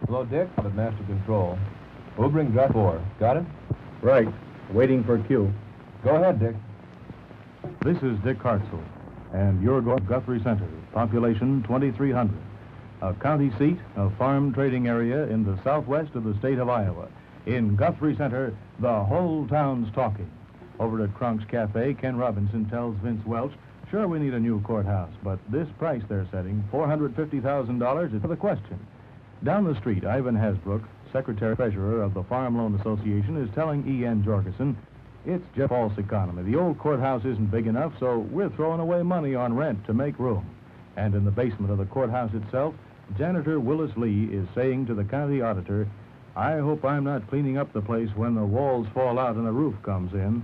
Hello, Dick. At Master Control. We'll bring Draft 4. Got it? Right. Waiting for cue. Go ahead, Dick. This is Dick Hartzell, and you're going to Guthrie Center, population 2,300, a county seat, a farm trading area in the southwest of the state of Iowa. In Guthrie Center, the whole town's talking. Over at Kronk's Cafe, Ken Robinson tells Vince Welch, sure, we need a new courthouse, but this price they're setting, $450,000, is the question. Down the street, Ivan Hasbrook, Secretary-Treasurer of the Farm Loan Association, is telling E.N. Jorgensen, it's just false economy. The old courthouse isn't big enough, so we're throwing away money on rent to make room. And in the basement of the courthouse itself, Janitor Willis Lee is saying to the county auditor, I hope I'm not cleaning up the place when the walls fall out and the roof comes in.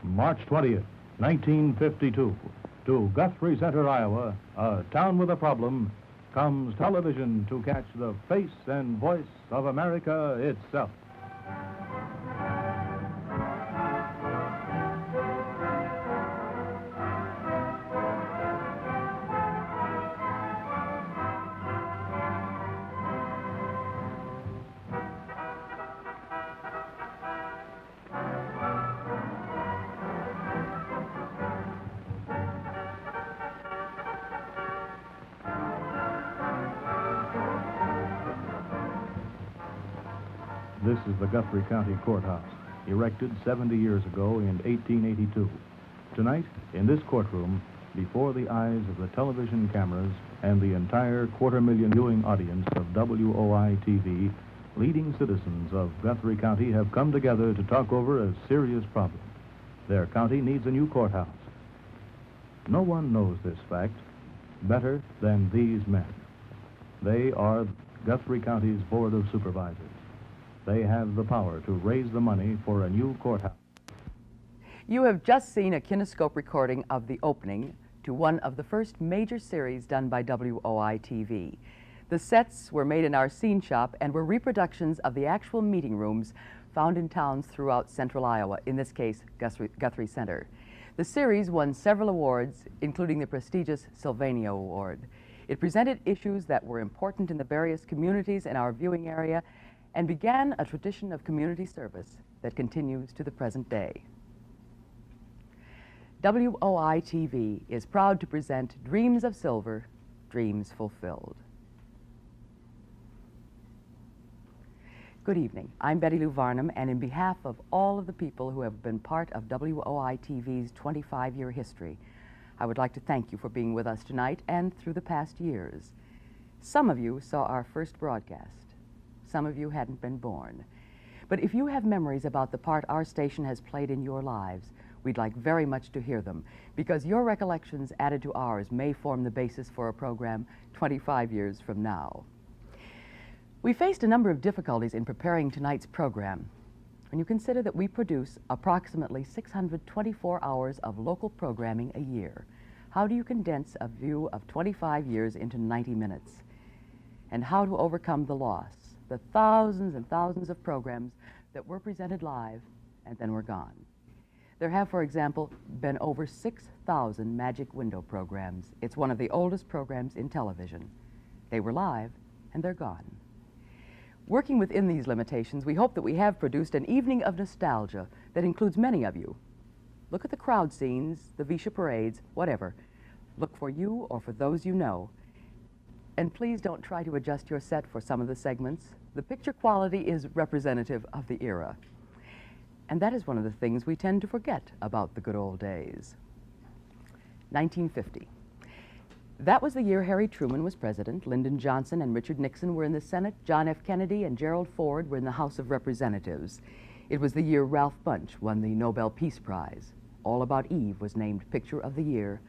March 20th, 1952. To Guthrie Center, Iowa, a town with a problem, comes television to catch the face and voice of America itself. This is the Guthrie County Courthouse, erected 70 years ago in 1882. Tonight, in this courtroom, before the eyes of the television cameras and the entire 250,000 viewing audience of WOI-TV, leading citizens of Guthrie County have come together to talk over a serious problem. Their county needs a new courthouse. No one knows this fact better than these men. They are Guthrie County's Board of Supervisors. They have the power to raise the money for a new courthouse. You have just seen a kinescope recording of the opening to one of the first major series done by WOI-TV. The sets were made in our scene shop and were reproductions of the actual meeting rooms found in towns throughout central Iowa, in this case, Guthrie Center. The series won several awards, including the prestigious Sylvania Award. It presented issues that were important in the various communities in our viewing area and began a tradition of community service that continues to the present day. WOI-TV is proud to present Dreams of Silver, Dreams Fulfilled. Good evening. I'm Betty Lou Varnum, and in behalf of all of the people who have been part of WOI-TV's 25-year history, I would like to thank you for being with us tonight and through the past years. Some of you saw our first broadcast. Some of you hadn't been born. But if you have memories about the part our station has played in your lives, we'd like very much to hear them, because your recollections added to ours may form the basis for a program 25 years from now. We faced a number of difficulties in preparing tonight's program. When you consider that we produce approximately 624 hours of local programming a year, how do you condense a view of 25 years into 90 minutes? And how to overcome the loss, the thousands and thousands of programs that were presented live and then were gone. There have, for example, been over 6,000 Magic Window programs. It's one of the oldest programs in television. They were live and they're gone. Working within these limitations, we hope that we have produced an evening of nostalgia that includes many of you. Look at the crowd scenes, the Visha parades, whatever. Look for you or for those you know. And please don't try to adjust your set for some of the segments. The picture quality is representative of the era. And that is one of the things we tend to forget about the good old days. 1950. That was the year Harry Truman was president, Lyndon Johnson and Richard Nixon were in the Senate, John F. Kennedy and Gerald Ford were in the House of Representatives. It was the year Ralph Bunche won the Nobel Peace Prize. All About Eve was named Picture of the Year.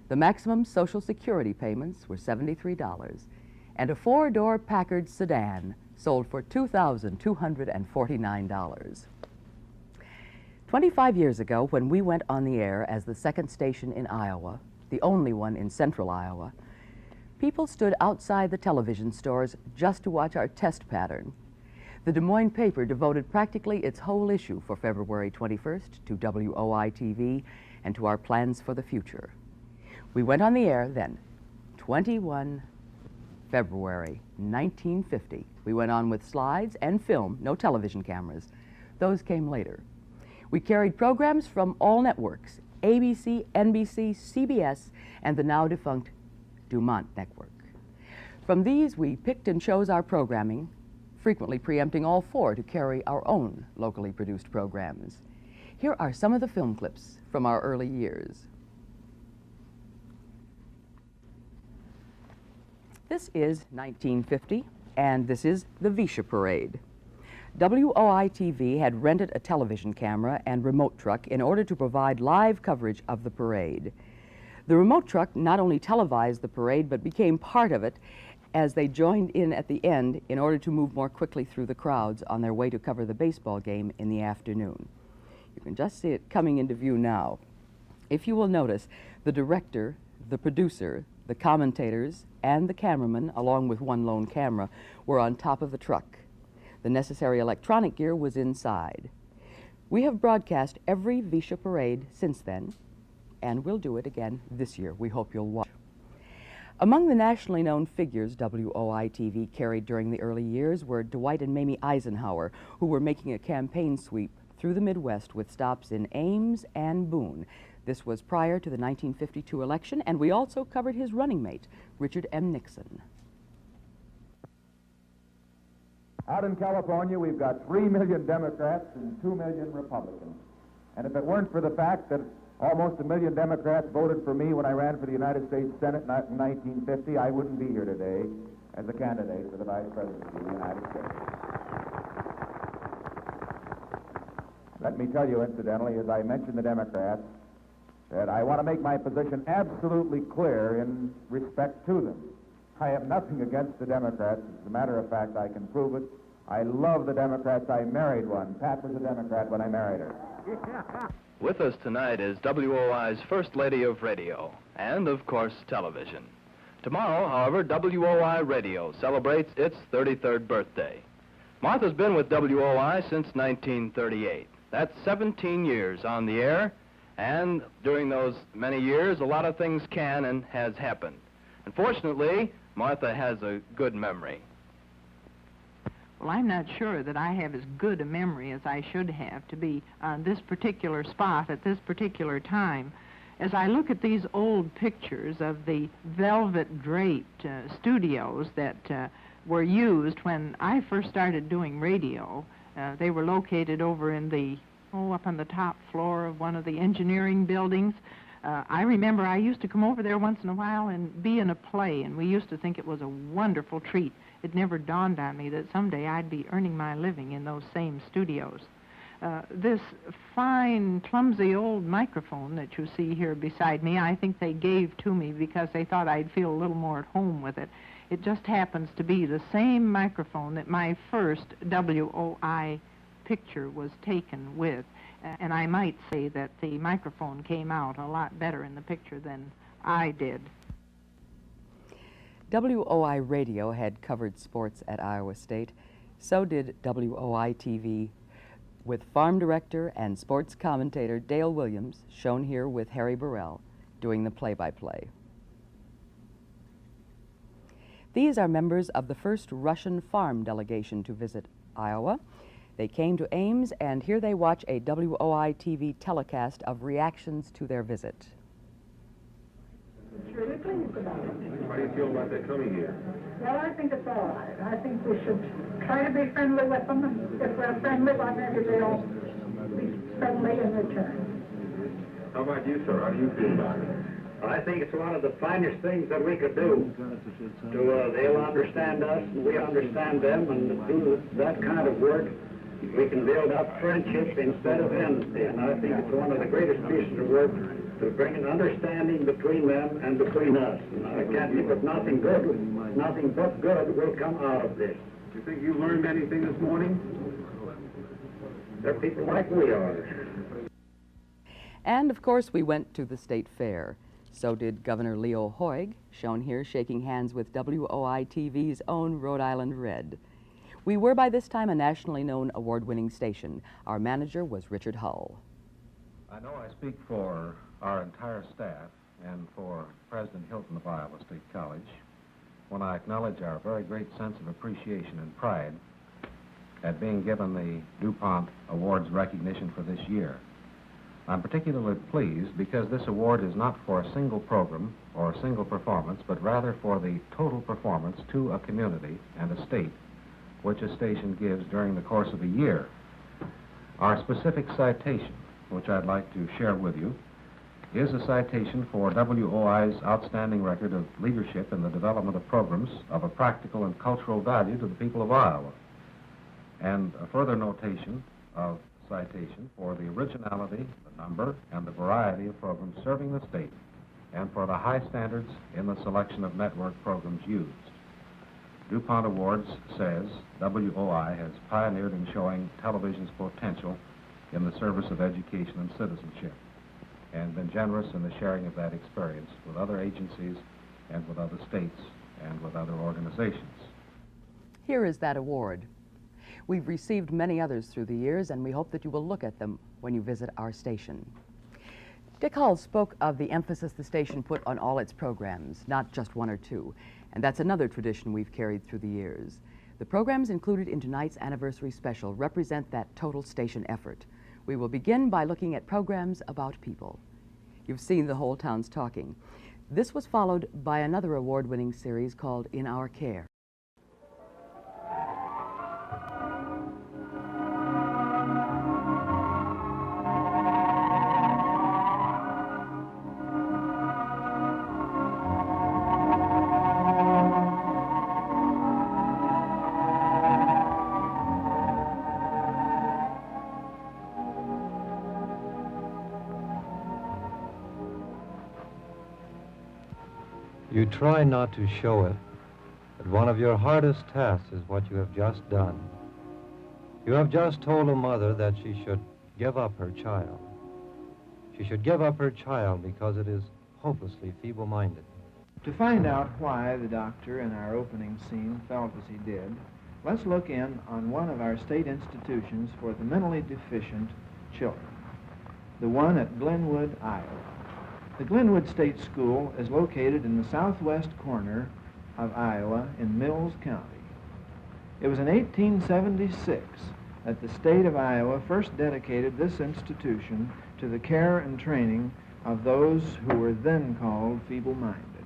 The maximum Social Security payments were $73, and a four-door Packard sedan sold for $2,249. 25 years ago, when we went on the air as the second station in Iowa, the only one in central Iowa, people stood outside the television stores just to watch our test pattern. The Des Moines paper devoted practically its whole issue for February 21st to WOI-TV and to our plans for the future. We went on the air then, February 1950. We went on with slides and film, no television cameras. Those came later. We carried programs from all networks, ABC, NBC, CBS, and the now defunct Dumont Network. From these, we picked and chose our programming, frequently preempting all four to carry our own locally produced programs. Here are some of the film clips from our early years. This is 1950, and this is the Visha Parade. WOI-TV had rented a television camera and remote truck in order to provide live coverage of the parade. The remote truck not only televised the parade, but became part of it as they joined in at the end in order to move more quickly through the crowds on their way to cover the baseball game in the afternoon. You can just see it coming into view now. If you will notice, the director, the producer, the commentators, and the cameraman, along with one lone camera, were on top of the truck. The necessary electronic gear was inside. We have broadcast every Visha Parade since then, and we'll do it again this year. We hope you'll watch. Among the nationally known figures WOI-TV carried during the early years were Dwight and Mamie Eisenhower, who were making a campaign sweep through the Midwest with stops in Ames and Boone. This was prior to the 1952 election, and we also covered his running mate, Richard M. Nixon. Out in California, we've got 3 million Democrats and 2 million Republicans. And if it weren't for the fact that almost 1 million Democrats voted for me when I ran for the United States Senate in 1950, I wouldn't be here today as a candidate for the Vice Presidency of the United States. Let me tell you, incidentally, as I mentioned the Democrats, that I want to make my position absolutely clear in respect to them. I have nothing against the Democrats. As a matter of fact, I can prove it. I love the Democrats. I married one. Pat was a Democrat when I married her. With us tonight is WOI's First Lady of Radio, and of course, television. Tomorrow, however, WOI Radio celebrates its 33rd birthday. Martha's been with WOI since 1938. That's 17 years on the air, and during those many years, a lot of things can and has happened. Unfortunately, Martha has a good memory. Well, I'm not sure that I have as good a memory as I should have to be on this particular spot at this particular time. As I look at these old pictures of the velvet-draped studios that were used when I first started doing radio, they were located over in the, up on the top floor of one of the engineering buildings. I remember I used to come over there once in a while and be in a play, and we used to think it was a wonderful treat. It never dawned on me that someday I'd be earning my living in those same studios. This fine, clumsy old microphone that you see here beside me, I think they gave to me because they thought I'd feel a little more at home with it. It just happens to be the same microphone that my first WOI picture was taken with. And I might say that the microphone came out a lot better in the picture than I did. WOI Radio had covered sports at Iowa State. So did WOI-TV, with farm director and sports commentator Dale Williams, shown here with Harry Burrell, doing the play-by-play. These are members of the first Russian farm delegation to visit Iowa. They came to Ames, and here they watch a WOI-TV telecast of reactions to their visit. Really pleased about it. How do you feel about their coming here? Well, I think it's all right. I think we should try to be friendly with them, and if we're friendly, well, maybe they'll be friendly in return. How about you, sir? How do you feel about it? I think it's one of the finest things that we could do. They'll understand us, and we understand them, and do that kind of work. We can build up friendship instead of enmity, and I think it's one of the greatest pieces of work to bring an understanding between them and between us. And I can't think of nothing but good will come out of this. Do you think you learned anything this morning? They're people like we are. And, of course, we went to the state fair. So did Governor Leo Hoig, shown here shaking hands with WOI-TV's own Rhode Island Red. We were by this time a nationally known award-winning station. Our manager was Richard Hull. I know I speak for our entire staff and for President Hilton of Iowa State College when I acknowledge our very great sense of appreciation and pride at being given the DuPont Awards recognition for this year. I'm particularly pleased because this award is not for a single program or a single performance, but rather for the total performance to a community and a state which a station gives during the course of a year. Our specific citation, which I'd like to share with you, is a citation for WOI's outstanding record of leadership in the development of programs of a practical and cultural value to the people of Iowa, and a further notation of citation for the originality, the number, and the variety of programs serving the state, and for the high standards in the selection of network programs used. DuPont Awards says WOI has pioneered in showing television's potential in the service of education and citizenship, and been generous in the sharing of that experience with other agencies and with other states and with other organizations. Here is that award. We've received many others through the years, and we hope that you will look at them when you visit our station. Dick Hull spoke of the emphasis the station put on all its programs, not just one or two, and that's another tradition we've carried through the years. The programs included in tonight's anniversary special represent that total station effort. We will begin by looking at programs about people. You've seen The Whole Town's Talking. This was followed by another award-winning series called In Our Care. You try not to show it, but one of your hardest tasks is what you have just done. You have just told a mother that she should give up her child. She should give up her child because it is hopelessly feeble-minded. To find out why the doctor in our opening scene felt as he did, let's look in on one of our state institutions for the mentally deficient children, the one at Glenwood, Iowa. The Glenwood State School is located in the southwest corner of Iowa in Mills County. It was in 1876 that the state of Iowa first dedicated this institution to the care and training of those who were then called feeble-minded.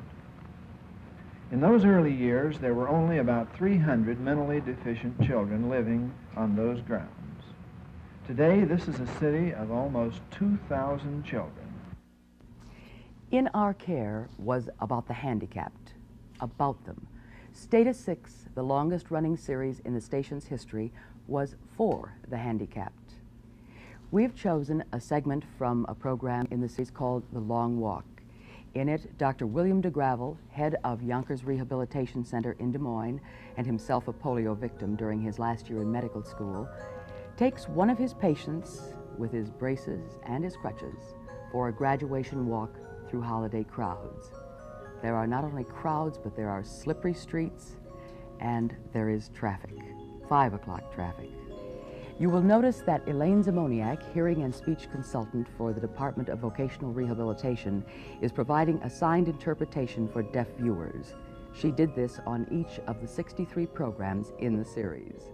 In those early years, there were only about 300 mentally deficient children living on those grounds. Today, this is a city of almost 2,000 children. In Our Care was about the handicapped, about them. Status 6, the longest-running series in the station's history, was for the handicapped. We've chosen a segment from a program in the series called The Long Walk. In it, Dr. William DeGravel, head of Yonkers Rehabilitation Center in Des Moines, and himself a polio victim during his last year in medical school, takes one of his patients with his braces and his crutches for a graduation walk through holiday crowds. There are not only crowds, but there are slippery streets, and there is traffic, 5 o'clock traffic. You will notice that Elaine Zamoniak, hearing and speech consultant for the Department of Vocational Rehabilitation, is providing a signed interpretation for deaf viewers. She did this on each of the 63 programs in the series.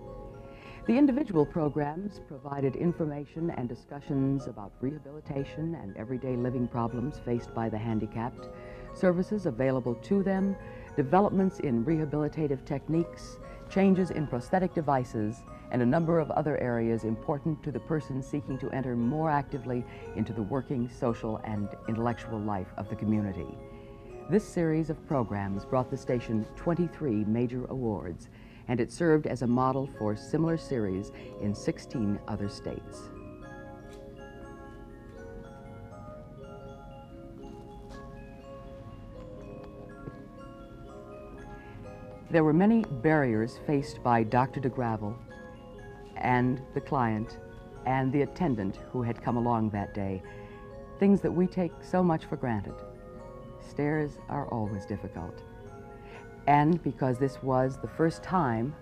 The individual programs provided information and discussions about rehabilitation and everyday living problems faced by the handicapped, services available to them, developments in rehabilitative techniques, changes in prosthetic devices, and a number of other areas important to the person seeking to enter more actively into the working, social, and intellectual life of the community. This series of programs brought the station 23 major awards, and it served as a model for similar series in 16 other states. There were many barriers faced by Dr. DeGravel and the client and the attendant who had come along that day, things that we take so much for granted. Stairs are always difficult. And because this was the first time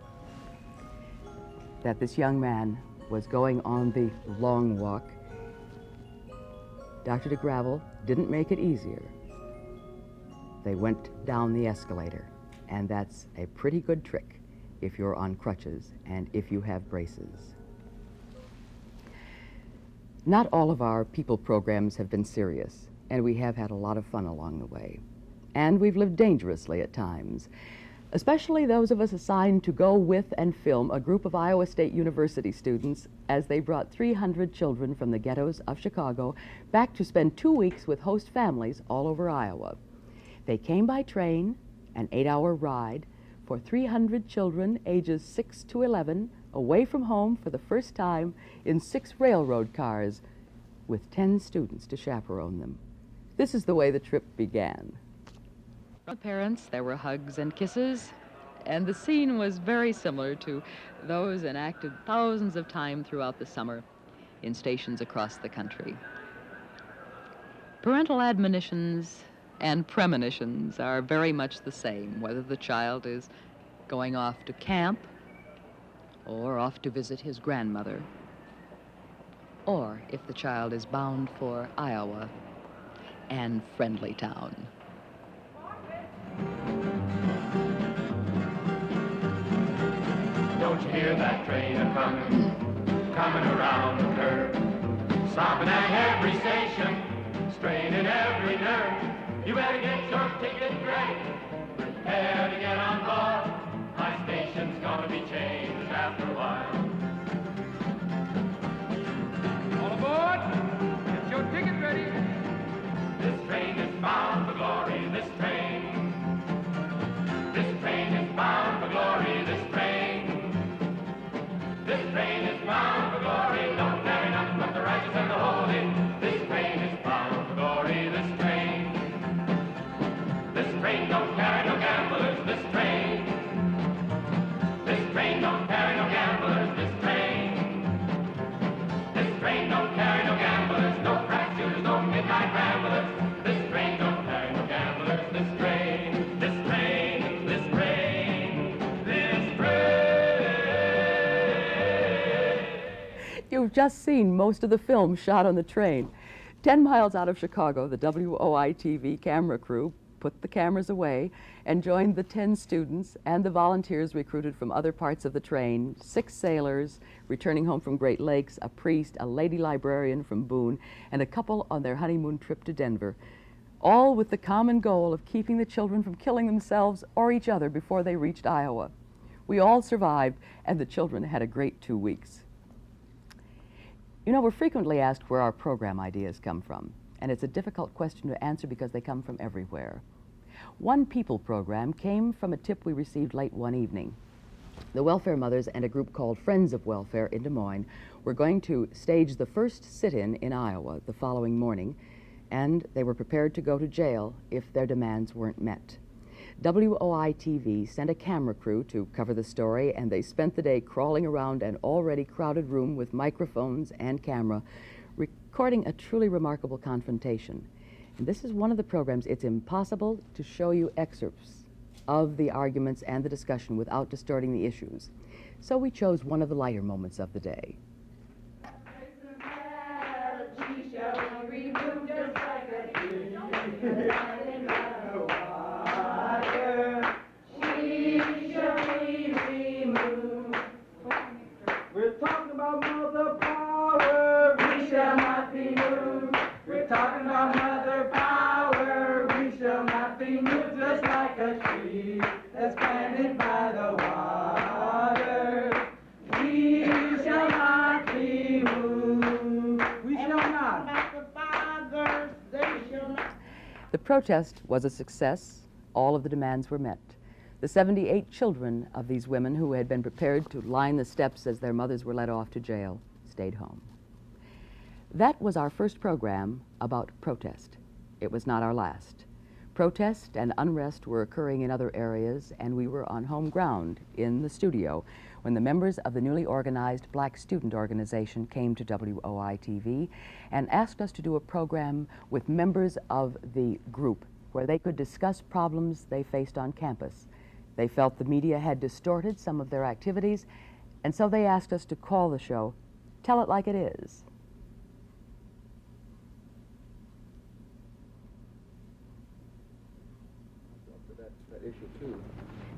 that this young man was going on the long walk, Dr. DeGravel didn't make it easier. They went down the escalator. And that's a pretty good trick if you're on crutches and if you have braces. Not all of our people programs have been serious, and we have had a lot of fun along the way. And we've lived dangerously at times, especially those of us assigned to go with and film a group of Iowa State University students as they brought 300 children from the ghettos of Chicago back to spend 2 weeks with host families all over Iowa. They came by train, an 8-hour ride, for 300 children ages 6 to 11, away from home for the first time in 6 railroad cars, with 10 students to chaperone them. This is the way the trip began. From the parents, there were hugs and kisses, and the scene was very similar to those enacted thousands of times throughout the summer in stations across the country. Parental admonitions and premonitions are very much the same, whether the child is going off to camp or off to visit his grandmother, or if the child is bound for Iowa and Friendly Town. Don't you hear that train a-comin', coming around the curve, stopping at every station, straining every nerve. You better get your ticket ready, prepare to get on board. My station's gonna be changed after a while. All aboard, get your ticket ready. This train is bound for glory, this train. This train is bound for glory, this train. This train is bound for glory, don't carry nothing but the righteous and the holy. This train is bound for glory, this train. This train don't carry no gamblers, this train. This train don't carry no gamblers, this train. This train don't carry no gamblers, no crack shooters, no midnight ramblers. This train don't carry no gamblers, this train. This train, this train, this train. You've just seen most of the film shot on the train. 10 miles out of Chicago, the WOI-TV camera crew put the cameras away and joined the 10 students and the volunteers recruited from other parts of the train, 6 sailors returning home from Great Lakes, a priest, a lady librarian from Boone, and a couple on their honeymoon trip to Denver, all with the common goal of keeping the children from killing themselves or each other before they reached Iowa. We all survived, and the children had a great 2 weeks. You know, we're frequently asked where our program ideas come from, and it's a difficult question to answer because they come from everywhere. One people program came from a tip we received late one evening. The Welfare Mothers and a group called Friends of Welfare in Des Moines were going to stage the first sit-in in Iowa the following morning, and they were prepared to go to jail if their demands weren't met. WOI-TV sent a camera crew to cover the story, and they spent the day crawling around an already crowded room with microphones and camera, recording a truly remarkable confrontation. And this is one of the programs. It's impossible to show you excerpts of the arguments and the discussion without distorting the issues. So we chose one of the lighter moments of the day. We're talking about mother power, we shall not be moved. We're talking about mother power, we shall not be moved. Just like a tree that's planted by the water, we shall not be moved. We shall not. The protest was a success. All of the demands were met. The 78 children of these women who had been prepared to line the steps as their mothers were led off to jail stayed home. That was our first program about protest. It was not our last. Protest and unrest were occurring in other areas, and we were on home ground in the studio when the members of the newly organized Black Student Organization came to WOI-TV and asked us to do a program with members of the group where they could discuss problems they faced on campus. They felt the media had distorted some of their activities, and so they asked us to call the show Tell It Like It Is. that issue too.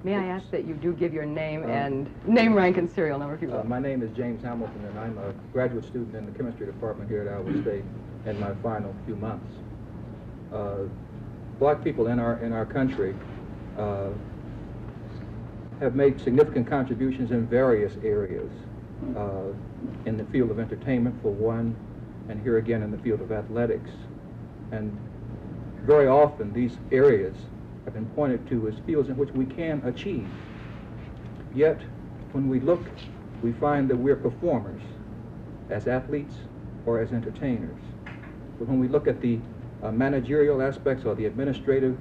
May I ask that you do give your name and name, rank, and serial number, if you will? My name is James Hamilton, and I'm a graduate student in the chemistry department here at Iowa State in my final few months. Black people in our country have made significant contributions in various areas, in the field of entertainment for one, and here again in the field of athletics. And very often these areas have been pointed to as fields in which we can achieve. Yet, when we look, we find that we're performers as athletes or as entertainers. But when we look at the managerial aspects or the administrative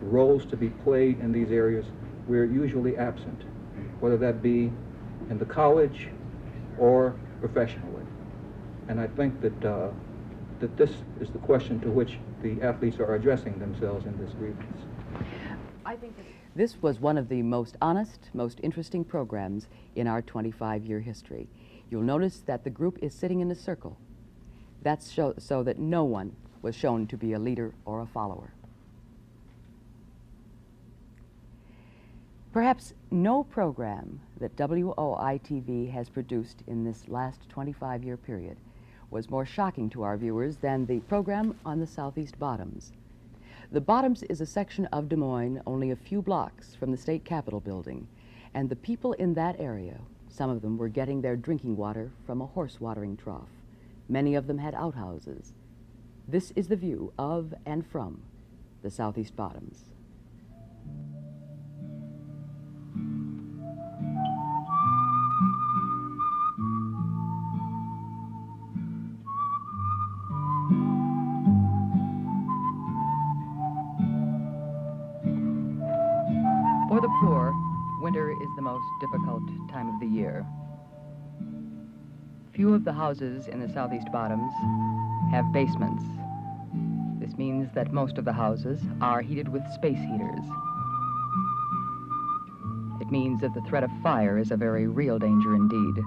roles to be played in these areas, we're usually absent, whether that be in the college or professionally. And I think that that this is the question to which the athletes are addressing themselves in this grievance. I think that this was one of the most honest, most interesting programs in our 25-year history. You'll notice that the group is sitting in a circle. That's so that no one was shown to be a leader or a follower. Perhaps no program that WOI-TV has produced in this last 25-year period was more shocking to our viewers than the program on the Southeast Bottoms. The Bottoms is a section of Des Moines only a few blocks from the state capitol building, and the people in that area, some of them were getting their drinking water from a horse watering trough. Many of them had outhouses. This is the view of and from the Southeast Bottoms. For the poor, winter is the most difficult time of the year. Few of the houses in the Southeast Bottoms have basements. This means that most of the houses are heated with space heaters. It means that the threat of fire is a very real danger indeed.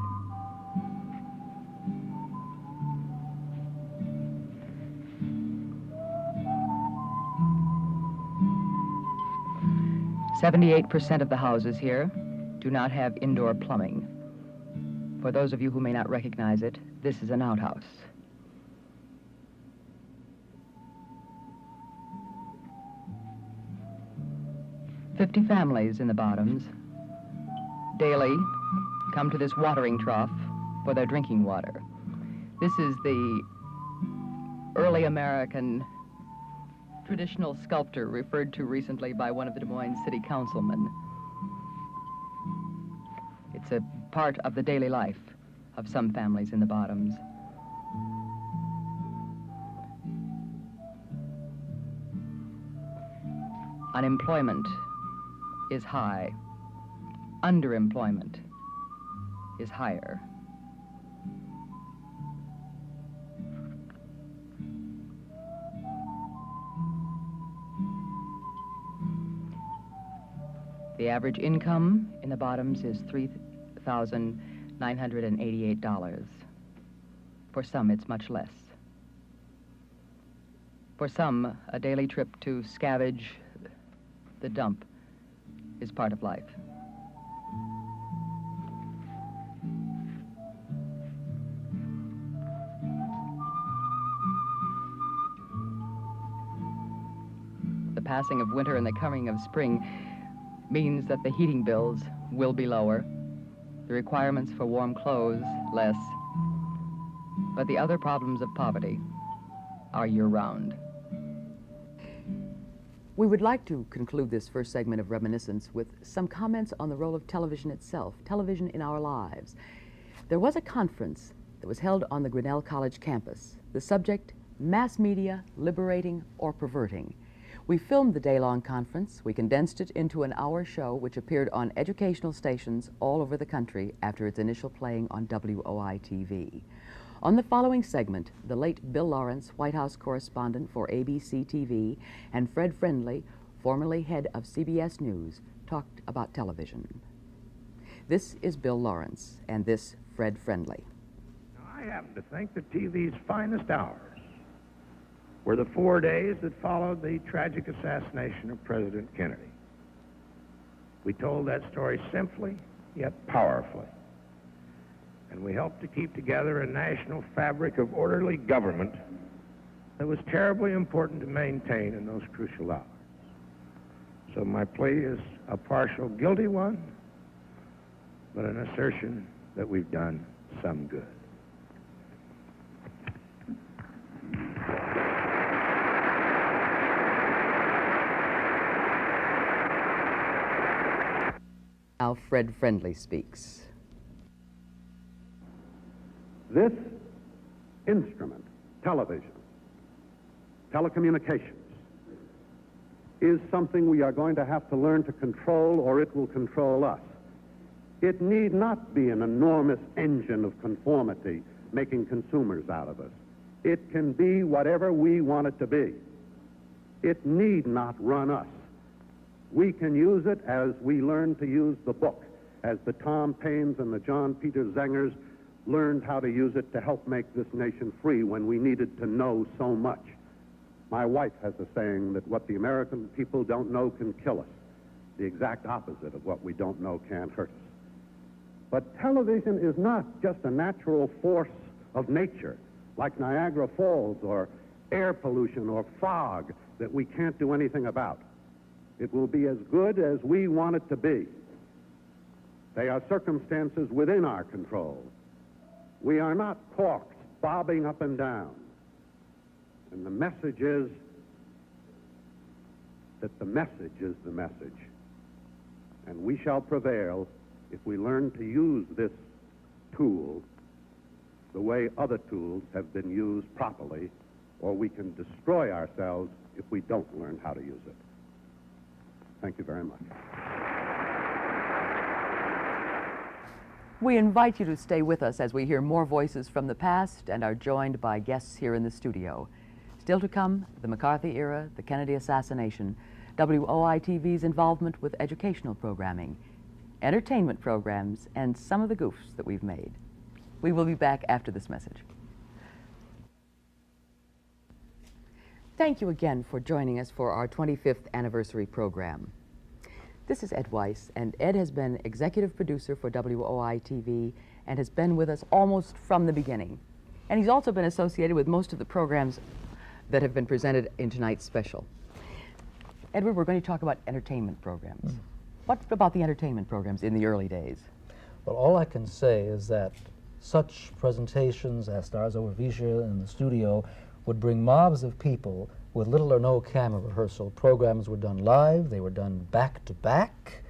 "78% of the houses here do not have indoor plumbing. For those of you who may not recognize it, this is an outhouse. "50 families in the Bottoms daily come to this watering trough for their drinking water. This is the early American traditional sculpture referred to recently by one of the Des Moines city councilmen. It's a part of the daily life of some families in the Bottoms. Unemployment is high. Underemployment is higher. The average income in the Bottoms is $3,988. For some, it's much less. For some, a daily trip to scavenge the dump is part of life. The passing of winter and the coming of spring means that the heating bills will be lower, the requirements for warm clothes less, but the other problems of poverty are year-round. We would like to conclude this first segment of Reminiscence with some comments on the role of television itself, television in our lives. There was a conference that was held on the Grinnell College campus. The subject, Mass Media, Liberating or Perverting. We filmed the day-long conference. We condensed it into an hour show which appeared on educational stations all over the country after its initial playing on WOI-TV. On the following segment, the late Bill Lawrence, White House correspondent for ABC TV, and Fred Friendly, formerly head of CBS News, talked about television. This is Bill Lawrence, and this Fred Friendly. I happen to think that TV's finest hours were the 4 days that followed the tragic assassination of President Kennedy. We told that story simply, yet powerfully. And we helped to keep together a national fabric of orderly government that was terribly important to maintain in those crucial hours. So my plea is a partial guilty one, but an assertion that we've done some good. Now Fred Friendly speaks. This instrument, television, telecommunications, is something we are going to have to learn to control, or it will control us. It need not be an enormous engine of conformity making consumers out of us. It can be whatever we want it to be. It need not run us. We can use it as we learn to use the book, as the Tom Paines and the John Peter Zengers learned how to use it to help make this nation free when we needed to know so much. My wife has a saying that what the American people don't know can kill us. The exact opposite of what we don't know can't hurt us. But television is not just a natural force of nature, like Niagara Falls or air pollution or fog that we can't do anything about. It will be as good as we want it to be. They are circumstances within our control. We are not corks bobbing up and down. And the message is that the message is the message. And we shall prevail if we learn to use this tool the way other tools have been used properly, or we can destroy ourselves if we don't learn how to use it. Thank you very much. We invite you to stay with us as we hear more voices from the past and are joined by guests here in the studio. Still to come, the McCarthy era, the Kennedy assassination, WOI-TV's involvement with educational programming, entertainment programs, and some of the goofs that we've made. We will be back after this message. Thank you again for joining us for our 25th anniversary program. This is Ed Weiss, and Ed has been executive producer for WOI-TV and has been with us almost from the beginning. And he's also been associated with most of the programs that have been presented in tonight's special. Edward, we're going to talk about entertainment programs. What about the entertainment programs in the early days? Well, all I can say is that such presentations as Stars Over Vicia in the studio would bring mobs of people with little or no camera rehearsal. Programs were done live, they were done back to back,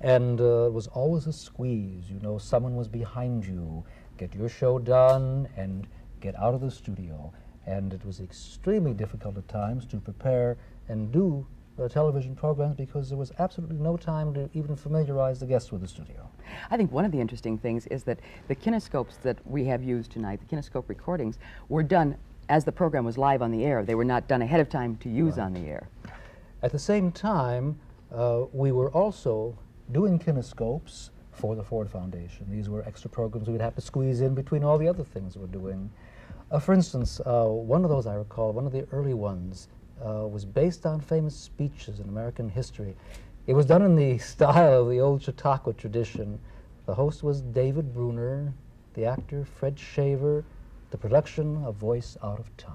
and it was always a squeeze. You know, someone was behind you. Get your show done and get out of the studio. And it was extremely difficult at times to prepare and do television programs because there was absolutely no time to even familiarize the guests with the studio. I think one of the interesting things is that the kinescopes that we have used tonight, the kinescope recordings, were done as the program was live on the air. They were not done ahead of time to use on the air. At the same time, we were also doing kinescopes for the Ford Foundation. These were extra programs we would have to squeeze in between all the other things we're doing. For instance, one of those I recall, one of the early ones, was based on famous speeches in American history. It was done in the style of the old Chautauqua tradition. The host was David Bruner, the actor Fred Shaver, the production A Voice Out of Time.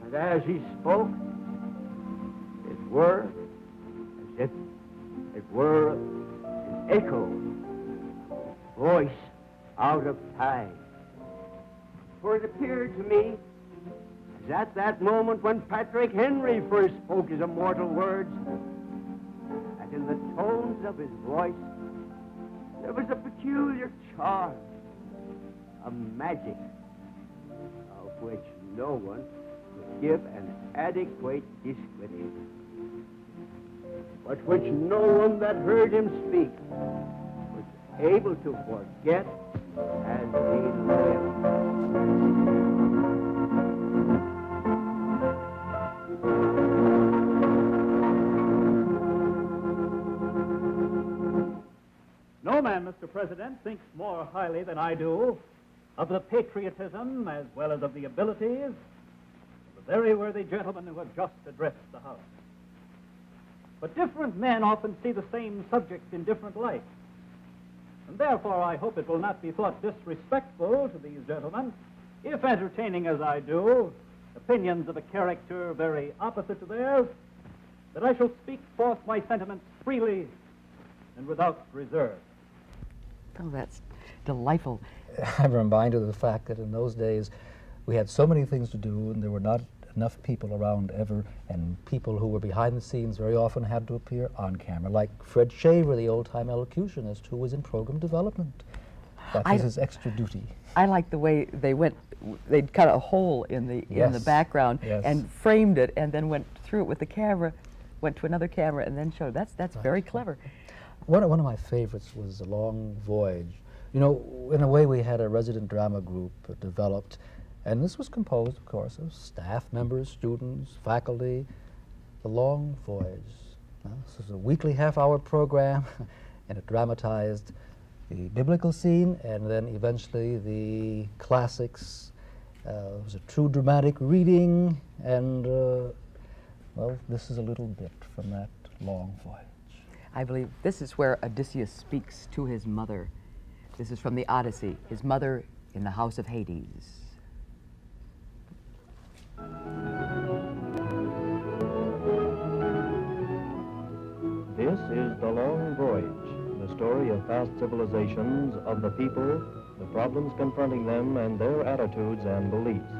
And as he spoke, it were as if it were an echo, voice out of time. For it appeared to me as at that moment when Patrick Henry first spoke his immortal words, that in the tones of his voice there was a peculiar charm, a magic, of which no one could give an adequate description, but which no one that heard him speak was able to forget as he lived. No man, Mr. President, man thinks more highly than I do of the patriotism as well as of the abilities of the very worthy gentleman who have just addressed the House. But different men often see the same subject in different lights. And therefore, I hope it will not be thought disrespectful to these gentlemen if, entertaining as I do opinions of a character very opposite to theirs, that I shall speak forth my sentiments freely and without reserve. Oh, that's delightful. I'm reminded of the fact that in those days we had so many things to do and there were not enough people around ever, and people who were behind the scenes very often had to appear on camera, like Fred Shaver, the old-time elocutionist who was in program development. That was his extra duty. I like the way they'd cut a hole in the background and framed it and then went through it with the camera, went to another camera and then showed. That's very clever. One of my favorites was The Long Voyage. You know, in a way we had a resident drama group developed, and this was composed, of course, of staff members, students, faculty. The Long Voyage. This was a weekly half-hour program, and it dramatized the biblical scene and then eventually the classics. It was a true dramatic reading, and, well, this is a little bit from that Long Voyage. I believe this is where Odysseus speaks to his mother. This is from the Odyssey, his mother in the house of Hades. This is The Long Voyage, the story of past civilizations, of the people, the problems confronting them, and their attitudes and beliefs.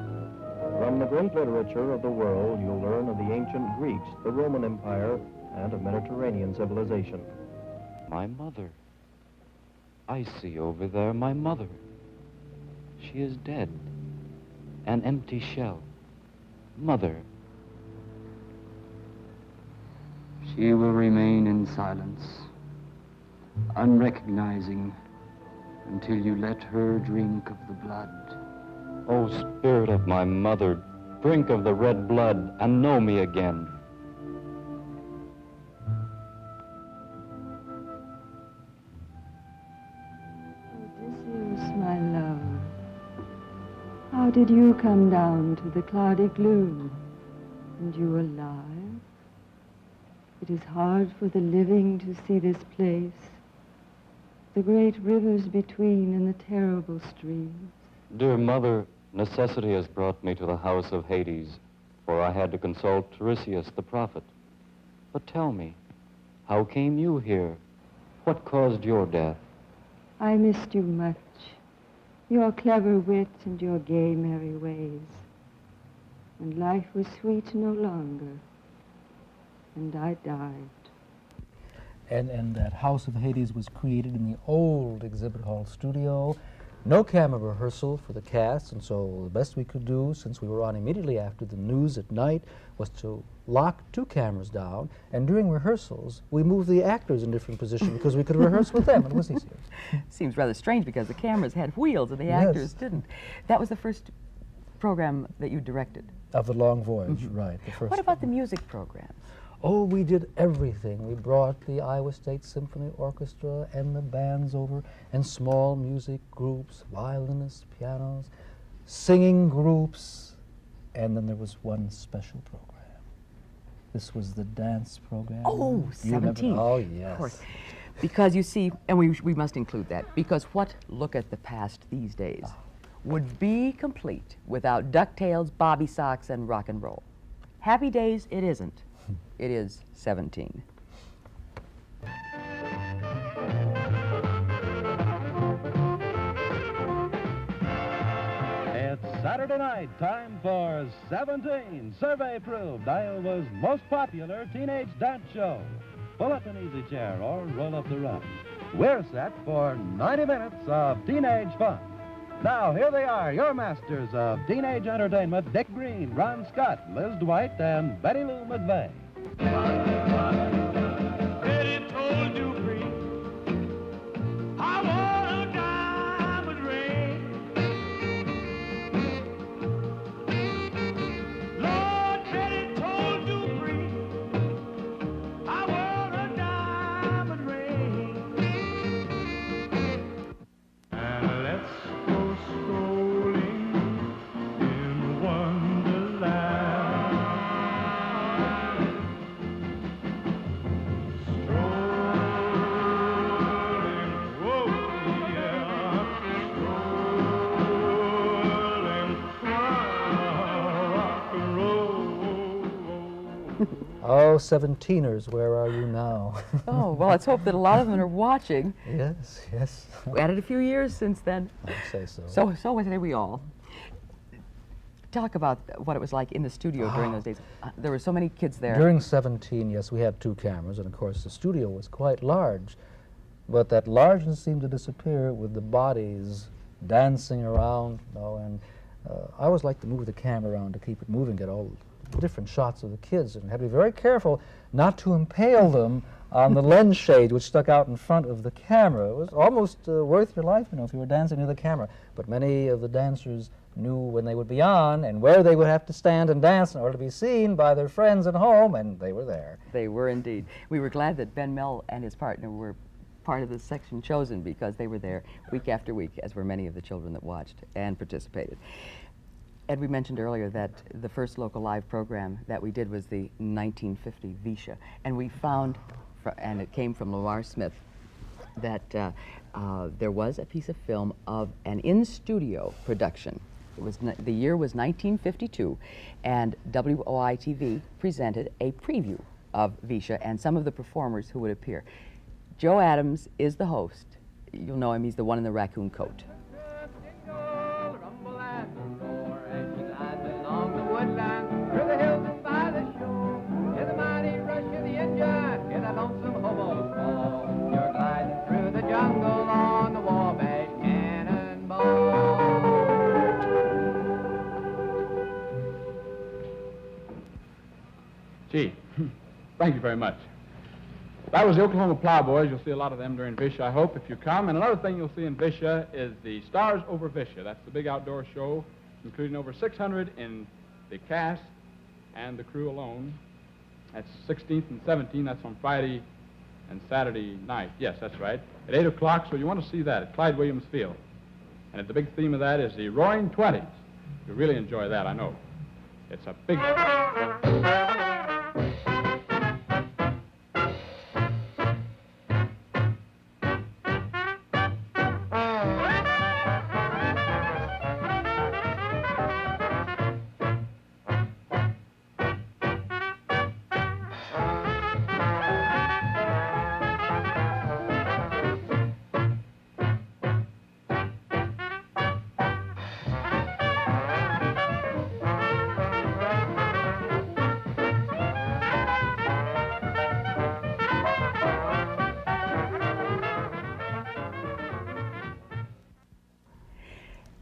From the great literature of the world, you'll learn of the ancient Greeks, the Roman Empire, and of Mediterranean civilization. My mother. I see over there my mother. She is dead. An empty shell. Mother. She will remain in silence, unrecognizing, until you let her drink of the blood. O spirit of my mother, drink of the red blood and know me again. Odysseus, my love, how did you come down to the cloudy gloom? And you alive? It is hard for the living to see this place, the great rivers between and the terrible streams. Dear mother, necessity has brought me to the house of Hades, for I had to consult Tiresias the prophet. But tell me, how came you here? What caused your death? I missed you much, your clever wit and your gay, merry ways. And life was sweet no longer, and I died. And that House of Hades was created in the old exhibit hall studio. No camera rehearsal for the cast, and so the best we could do, since we were on immediately after the news at night, was to lock 2 cameras down, and during rehearsals, we moved the actors in different positions because we could rehearse with them. It was easier. Seems rather strange because the cameras had wheels and the actors didn't. That was the first program that you directed. Of The Long Voyage, right. The first What about the music programs? Oh, we did everything. We brought the Iowa State Symphony Orchestra and the bands over, and small music groups, violinists, pianos, singing groups, and then there was one special program. This was the dance program. Oh, 17. Oh, yes. Of course. Because you see, and we must include that, because what Look at the Past these days would be complete without DuckTales, Bobby Sox, and rock and roll. Happy Days, it isn't. It is 17. It's Saturday night, time for 17, survey proved Iowa's most popular teenage dance show. Pull up an easy chair or roll up the rug. We're set for 90 minutes of teenage fun. Now, here they are, your masters of teenage entertainment, Dick Green, Ron Scott, Liz Dwight, and Betty Lou McVeigh. Betty told you free. I want a diamond ring. Lord, Betty told you free. I want a diamond ring. Oh, 17ers, where are you now? Oh, well, let's hope that a lot of them are watching. Yes, yes. We added a few years since then. I'd say so. So say we all. Talk about what it was like in the studio during those days. There were so many kids there. During 17, yes, we had 2 cameras, and of course the studio was quite large. But that largeness seemed to disappear with the bodies dancing around, you know, and I always liked to move the camera around to keep it moving, get all different shots of the kids, and had to be very careful not to impale them on the lens shade which stuck out in front of the camera. It was almost worth your life, you know, if you were dancing near the camera. But many of the dancers knew when they would be on and where they would have to stand and dance in order to be seen by their friends at home, and they were there. They were indeed. We were glad that Ben Mell and his partner were part of the section chosen because they were there week after week, as were many of the children that watched and participated. Ed, we mentioned earlier that the first local live program that we did was the 1950 Visha, and we found, and it came from Lamar Smith, that there was a piece of film of an in-studio production. It was the year was 1952, and WOI-TV presented a preview of Visha and some of the performers who would appear. Joe Adams is the host. You'll know him. He's the one in the raccoon coat. Through the hills and by the shore, hear the mighty rush of the engine, hear the lonesome hobo's call. You're gliding through the jungle on the Wabash Cannonball. Gee, thank you very much. That was the Oklahoma Plowboys. You'll see a lot of them during Visha, I hope, if you come. And another thing you'll see in Visha is the Stars Over Visha. That's the big outdoor show, including over 600 in the cast and the crew alone. That's 16th and 17th. That's on Friday and Saturday night. Yes, that's right. At 8 o'clock, so you want to see that at Clyde Williams Field. And the big theme of that is the Roaring Twenties. You'll really enjoy that, I know. It's a big...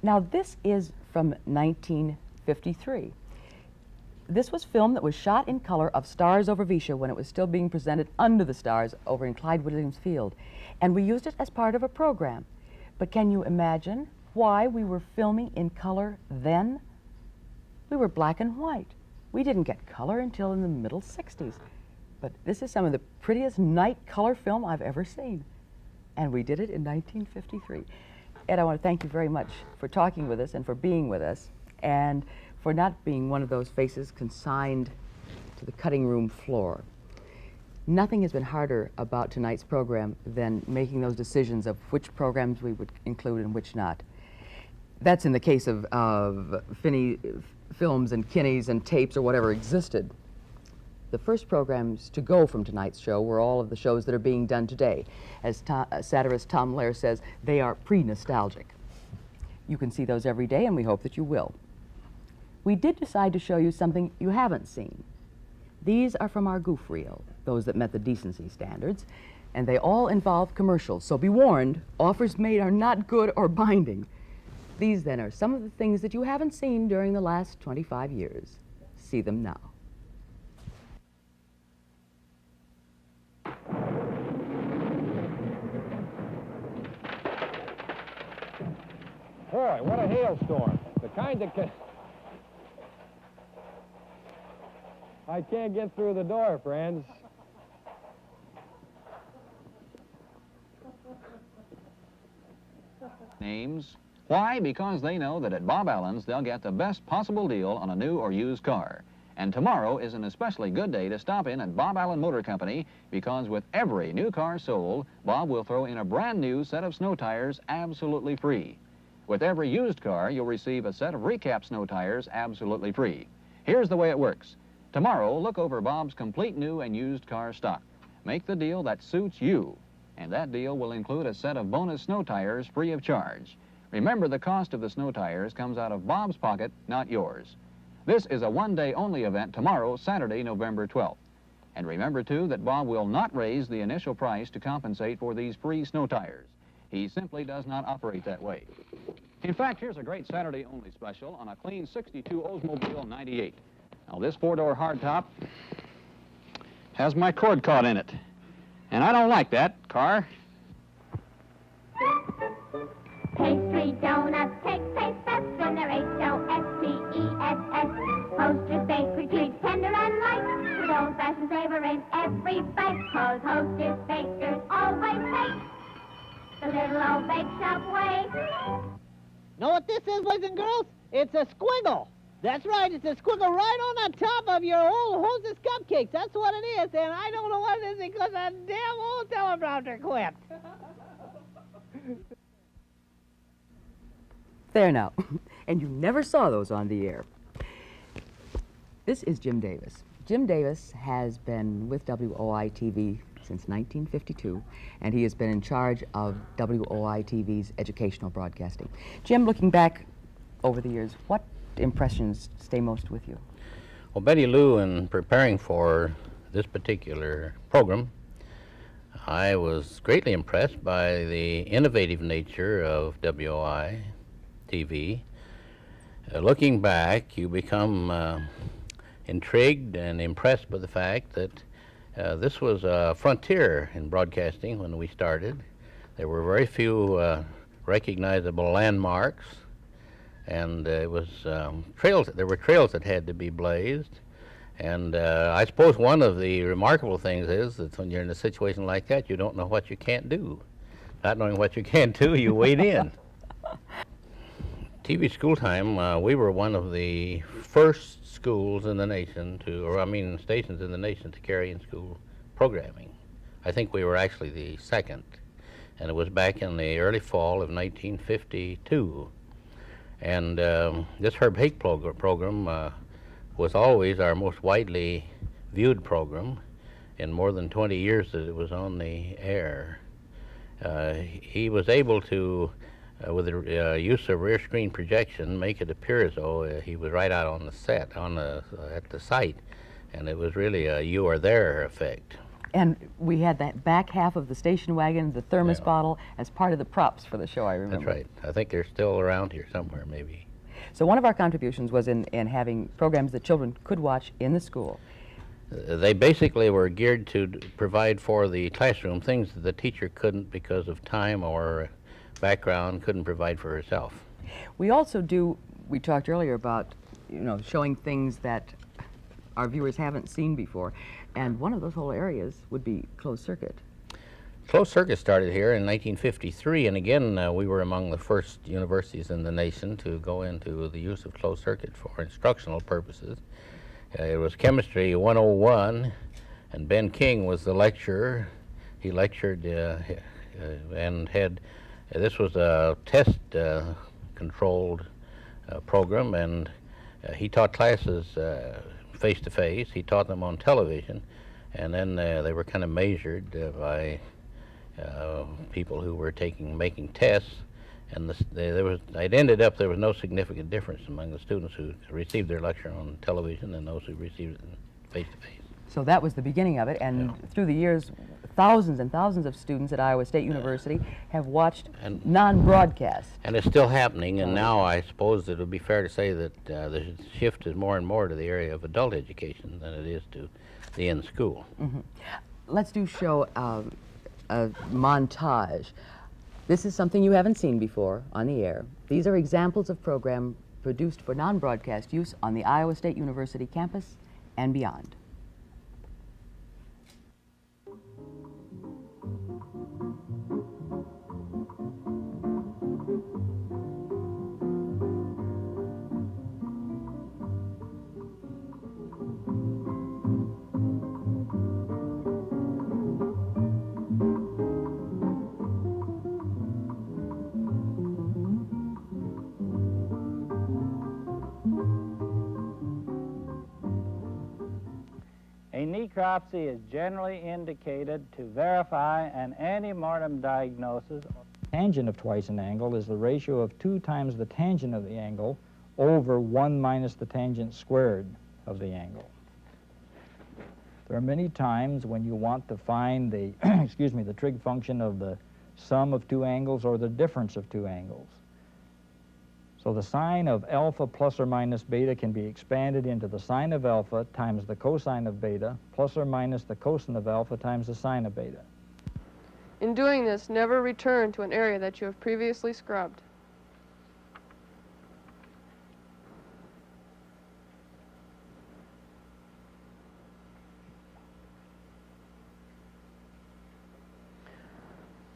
Now, this is from 1953. This was film that was shot in color of Stars Over Visha when it was still being presented under the stars over in Clyde Williams Field. And we used it as part of a program. But can you imagine why we were filming in color then? We were black and white. We didn't get color until in the middle 60s. But this is some of the prettiest night color film I've ever seen. And we did it in 1953. Ed, I want to thank you very much for talking with us and for being with us and for not being one of those faces consigned to the cutting room floor. Nothing has been harder about tonight's program than making those decisions of which programs we would include and which not. That's in the case of Finney films and Kinneys and tapes or whatever existed. The first programs to go from tonight's show were all of the shows that are being done today. As satirist Tom Lair says, they are pre-nostalgic. You can see those every day, and we hope that you will. We did decide to show you something you haven't seen. These are from our goof reel, those that met the decency standards, and they all involve commercials. So be warned, offers made are not good or binding. These, then, are some of the things that you haven't seen during the last 25 years. See them now. Boy, what a hailstorm. The kind that I can't get through the door, friends. Names. Why? Because they know that at Bob Allen's they'll get the best possible deal on a new or used car. And tomorrow is an especially good day to stop in at Bob Allen Motor Company because with every new car sold, Bob will throw in a brand new set of snow tires absolutely free. With every used car, you'll receive a set of recap snow tires absolutely free. Here's the way it works. Tomorrow, look over Bob's complete new and used car stock. Make the deal that suits you, and that deal will include a set of bonus snow tires free of charge. Remember, the cost of the snow tires comes out of Bob's pocket, not yours. This is a one-day only event tomorrow, Saturday, November 12th. And remember, too, that Bob will not raise the initial price to compensate for these free snow tires. He simply does not operate that way. In fact, here's a great Saturday-only special on a clean 62 Oldsmobile 98. Now, this four-door hardtop has my cord caught in it. And I don't like that, car. Pastry, donuts, cakes, taste best when they're H-O-S-T-E-S-S. Hostess, bakery, treats, tender and light, with old-fashioned savor in every bite. 'Cause Hostess bakers always bake the little old bake shop way. Know what this is, boys and girls? It's a squiggle. That's right, it's a squiggle right on the top of your old Hostess cupcakes. That's what it is, and I don't know what it is because a damn old teleprompter quit. There now. And you never saw those on the air. This is Jim Davis. Jim Davis has been with WOI-TV since 1952, and he has been in charge of WOI-TV's educational broadcasting. Jim, looking back over the years, what impressions stay most with you? Well, Betty Lou, in preparing for this particular program, I was greatly impressed by the innovative nature of WOI-TV. Looking back, you become intrigued and impressed by the fact that this was a frontier in broadcasting when we started. There were very few recognizable landmarks, and it was trails. There were trails that had to be blazed, and I suppose one of the remarkable things is that when you're in a situation like that, you don't know what you can't do. Not knowing what you can't do, you wade in. TV school time, we were one of the first schools in the nation to, or I mean stations in the nation to carry in-school programming. I think we were actually the second, and it was back in the early fall of 1952. And this Herb Hake program was always our most widely viewed program in more than 20 years that it was on the air. He was able to, with the use of rear screen projection, make it appear as though he was right out on the set, at the site, and it was really a you are there effect. And we had that back half of the station wagon, the thermos bottle, as part of the props for the show, I remember. That's right. I think they're still around here somewhere, maybe. So one of our contributions was in having programs that children could watch in the school. They basically were geared to provide for the classroom things that the teacher couldn't because of time or background, couldn't provide for herself. We also do, we talked earlier about, showing things that our viewers haven't seen before, and one of those whole areas would be closed circuit. Closed circuit started here in 1953, and again, we were among the first universities in the nation to go into the use of closed circuit for instructional purposes. It was Chemistry 101, and Ben King was the lecturer. He lectured and had, this was a test-controlled program, and he taught classes face-to-face. He taught them on television, and then they were kind of measured by people who were making tests, and it ended up there was no significant difference among the students who received their lecture on television and those who received it face-to-face. So that was the beginning of it, and through the years, thousands and thousands of students at Iowa State University have watched non-broadcast. And it's still happening, and now I suppose it would be fair to say that the shift is more and more to the area of adult education than it is to the in-school. Mm-hmm. Let's show a montage. This is something you haven't seen before on the air. These are examples of programs produced for non-broadcast use on the Iowa State University campus and beyond. necropsy is generally indicated to verify an ante-mortem diagnosis. Tangent of twice an angle is the ratio of 2 times the tangent of the angle over 1 minus the tangent squared of the angle. There are many times when you want to find the, excuse me, the trig function of the sum of 2 angles or the difference of 2 angles. So the sine of alpha plus or minus beta can be expanded into the sine of alpha times the cosine of beta plus or minus the cosine of alpha times the sine of beta. In doing this, never return to an area that you have previously scrubbed.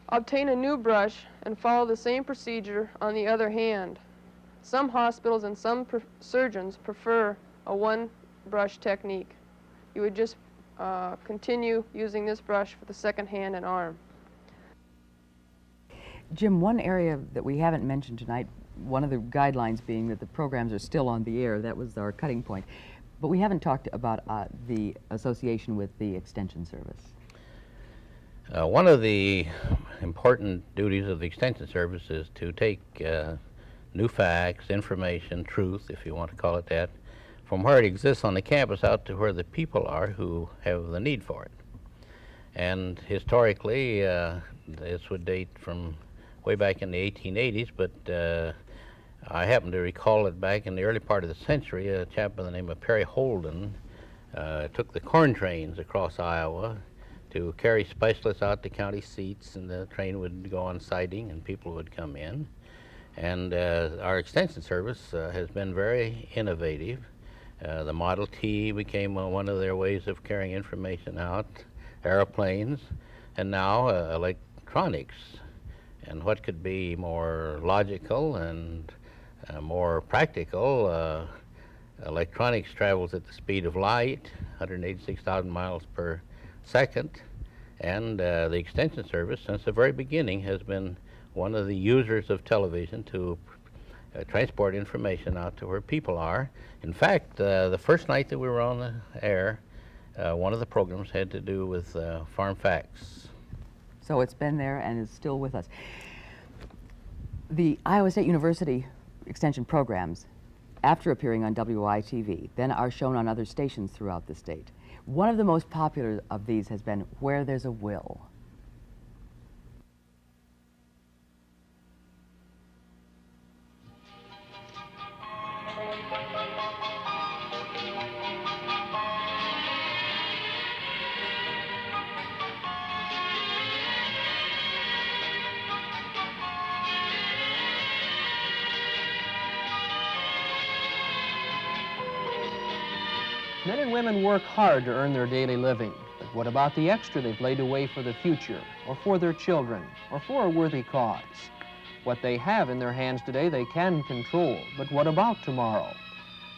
Obtain a new brush and follow the same procedure on the other hand. Some hospitals and some surgeons prefer a one-brush technique. You would just continue using this brush for the second hand and arm. Jim, one area that we haven't mentioned tonight, one of the guidelines being that the programs are still on the air, that was our cutting point, but we haven't talked about the association with the Extension Service. One of the important duties of the Extension Service is to take new facts, information, truth, if you want to call it that, from where it exists on the campus out to where the people are who have the need for it. And historically, this would date from way back in the 1880s, but I happen to recall it back in the early part of the century. A chap by the name of Perry Holden took the corn trains across Iowa to carry specialists out to county seats, and the train would go on siding and people would come in. And our Extension Service has been very innovative. The Model T became one of their ways of carrying information out, airplanes, and now electronics. And what could be more logical and more practical? Electronics travels at the speed of light, 186,000 miles per second, and the Extension Service, since the very beginning, has been one of the users of television to transport information out to where people are. In fact, the first night that we were on the air, one of the programs had to do with farm facts. So it's been there and is still with us. The Iowa State University extension programs, after appearing on WOI-TV, then are shown on other stations throughout the state. One of the most popular of these has been Where There's a Will. Men and women work hard to earn their daily living, but what about the extra they've laid away for the future, or for their children, or for a worthy cause? What they have in their hands today they can control, but what about tomorrow?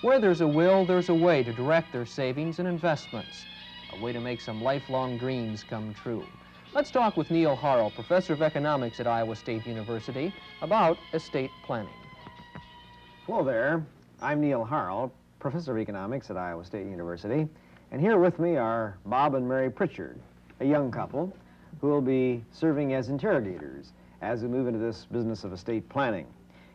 Where there's a will, there's a way to direct their savings and investments, a way to make some lifelong dreams come true. Let's talk with Neil Harrell, professor of economics at Iowa State University, about estate planning. Hello there, I'm Neil Harrell, professor of economics at Iowa State University, and here with me are Bob and Mary Pritchard, a young couple who will be serving as interrogators as we move into this business of estate planning.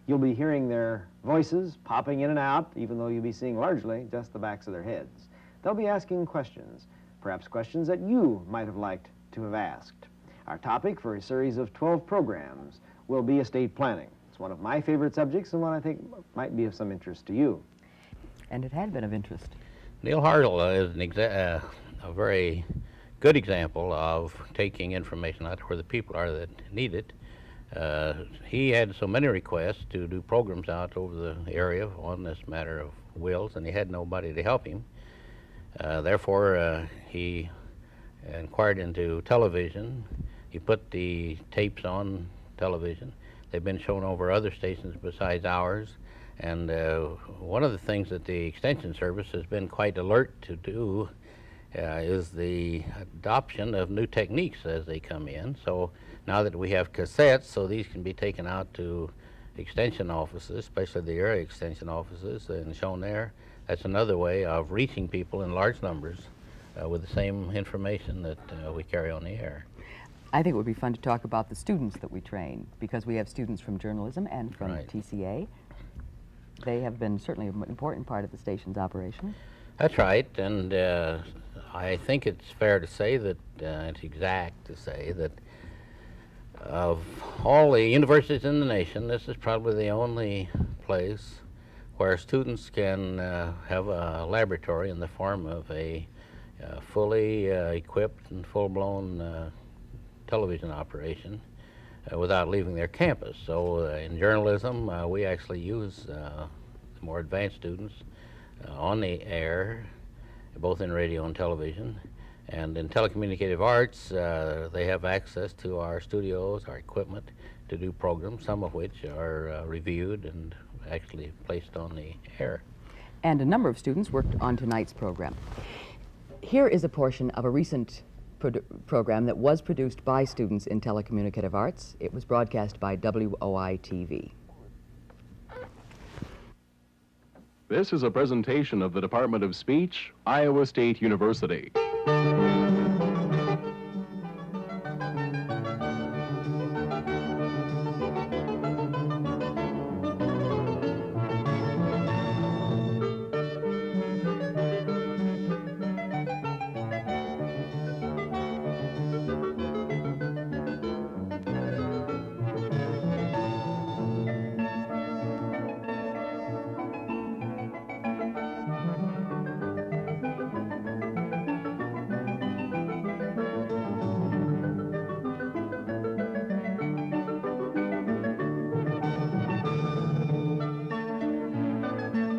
You'll be hearing their voices popping in and out, even though you'll be seeing largely just the backs of their heads. They'll be asking questions, perhaps questions that you might have liked to have asked. Our topic for a series of 12 programs will be estate planning. It's one of my favorite subjects and one I think might be of some interest to you. And it had been of interest. Neil Harrell is a very good example of taking information out where the people are that need it. He had so many requests to do programs out over the area on this matter of wills, and he had nobody to help him. Therefore, he inquired into television. He put the tapes on television. They've been shown over other stations besides ours. And one of the things that the Extension Service has been quite alert to do is the adoption of new techniques as they come in. So now that we have cassettes, so these can be taken out to extension offices, especially the area extension offices, and shown there. That's another way of reaching people in large numbers with the same information that we carry on the air. I think it would be fun to talk about the students that we train, because we have students from journalism and from Right. TCA. They have been certainly an important part of the station's operation. That's right, and I think it's fair to say that, it's exact to say that of all the universities in the nation, this is probably the only place where students can have a laboratory in the form of a fully equipped and full-blown television operation without leaving their campus. So in journalism, we actually use more advanced students on the air, both in radio and television. And in telecommunicative arts, they have access to our studios, our equipment to do programs, some of which are reviewed and actually placed on the air. And a number of students worked on tonight's program. Here is a portion of a recent program that was produced by students in telecommunicative arts. It was broadcast by WOI-TV. This is a presentation of the Department of Speech, Iowa State University.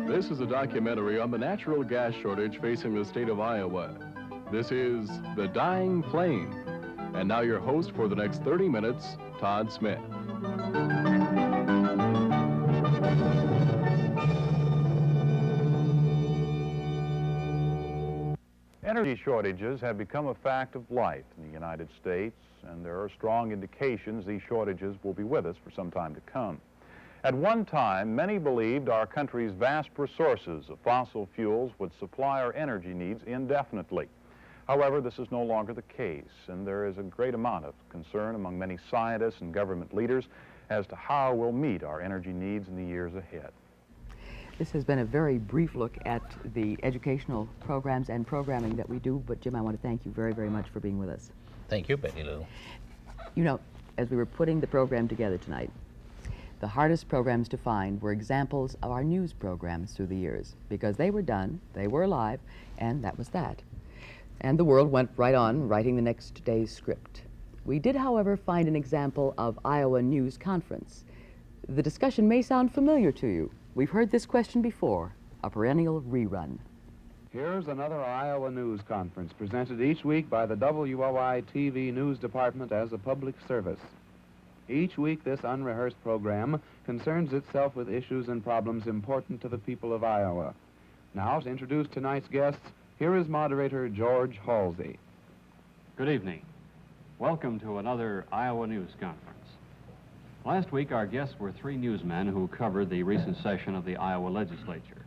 This is a documentary on the natural gas shortage facing the state of Iowa. This is The Dying Plane. And now your host for the next 30 minutes, Todd Smith. Energy shortages have become a fact of life in the United States, and there are strong indications these shortages will be with us for some time to come. At one time, many believed our country's vast resources of fossil fuels would supply our energy needs indefinitely. However, this is no longer the case, and there is a great amount of concern among many scientists and government leaders as to how we'll meet our energy needs in the years ahead. This has been a very brief look at the educational programs and programming that we do, but Jim, I want to thank you very, very much for being with us. Thank you, Betty Lou. You know, as we were putting the program together tonight, the hardest programs to find were examples of our news programs through the years, because they were done, they were alive, and that was that. And the world went right on writing the next day's script. We did, however, find an example of Iowa News Conference. The discussion may sound familiar to you. We've heard this question before, a perennial rerun. Here's another Iowa News Conference presented each week by the WOI-TV News Department as a public service. Each week, this unrehearsed program concerns itself with issues and problems important to the people of Iowa. Now, to introduce tonight's guests, here is moderator George Halsey. Good evening. Welcome to another Iowa News Conference. Last week, our guests were three newsmen who covered the recent session of the Iowa legislature.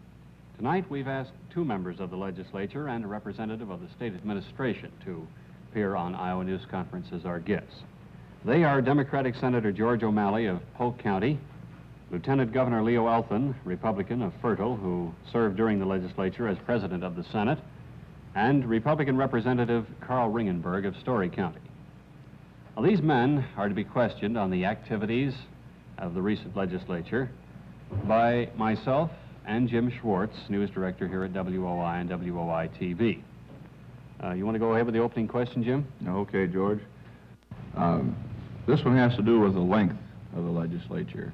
Tonight, we've asked two members of the legislature and a representative of the state administration to appear on Iowa News Conference as our guests. They are Democratic Senator George O'Malley of Polk County, Lieutenant Governor Leo Elfin, Republican of Fertile, who served during the legislature as president of the Senate, and Republican Representative Carl Ringenberg of Story County. Well, these men are to be questioned on the activities of the recent legislature by myself and Jim Schwartz, news director here at WOI and WOI-TV. You want to go ahead with the opening question, Jim? Okay, George. This one has to do with the length of the legislature.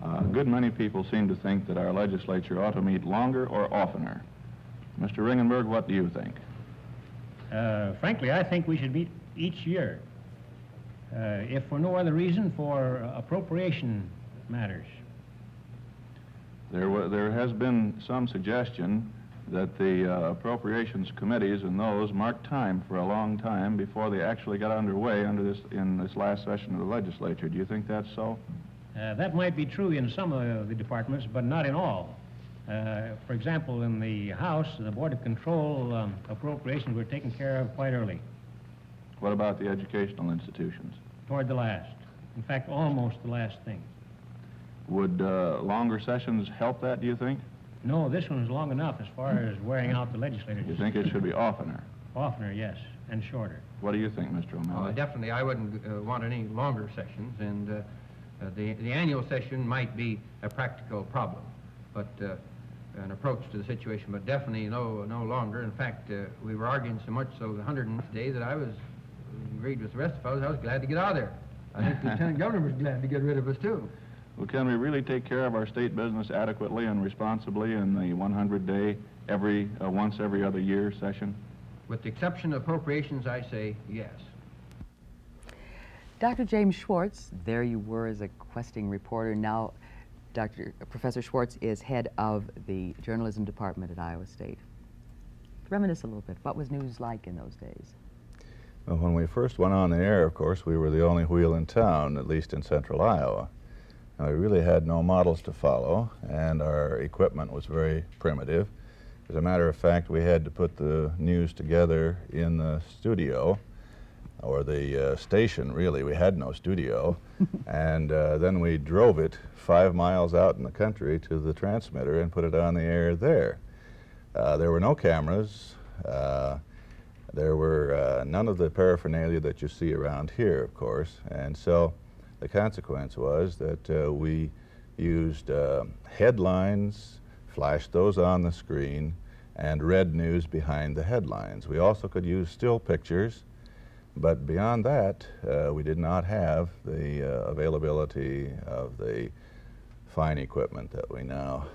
A good many people seem to think that our legislature ought to meet longer or oftener. Mr. Ringenberg, what do you think? Frankly, I think we should meet each year, if for no other reason, for appropriation matters. There has been some suggestion that the appropriations committees and those marked time for a long time before they actually got underway in this last session of the legislature. Do you think that's so? That might be true in some of the departments, but not in all. For example, in the House, the Board of Control appropriations were taken care of quite early, What about the educational institutions? toward the last. In fact, almost the last thing. Would longer sessions help that, do you think? No, this one is long enough as far as wearing out the legislators. You think it should be oftener? Oftener, yes, and shorter. What do you think, Mr. O'Malley? Definitely, I wouldn't want any longer sessions, and the annual session might be a practical problem, but an approach to the situation, but definitely no longer. In fact, we were arguing so much so the 100th day that I was agreed with the rest of the fellows. I was glad to get out of there. I think the Lieutenant Governor was glad to get rid of us, too. Well, can we really take care of our state business adequately and responsibly in the 100-day, once every other year session? With the exception of appropriations, I say yes. Dr. James Schwartz, there you were as a questing reporter. Now, Professor Schwartz is head of the journalism department at Iowa State. Reminisce a little bit. What was news like in those days? Well, when we first went on the air, of course, we were the only wheel in town, at least in central Iowa. Now, we really had no models to follow, and our equipment was very primitive. As a matter of fact, we had to put the news together in the studio, or the station, really. We had no studio. And then we drove it 5 miles out in the country to the transmitter and put it on the air there. There were no cameras. There were none of the paraphernalia that you see around here, of course. And so the consequence was that we used headlines, flashed those on the screen, and read news behind the headlines. We also could use still pictures, but beyond that, we did not have the availability of the fine equipment that we now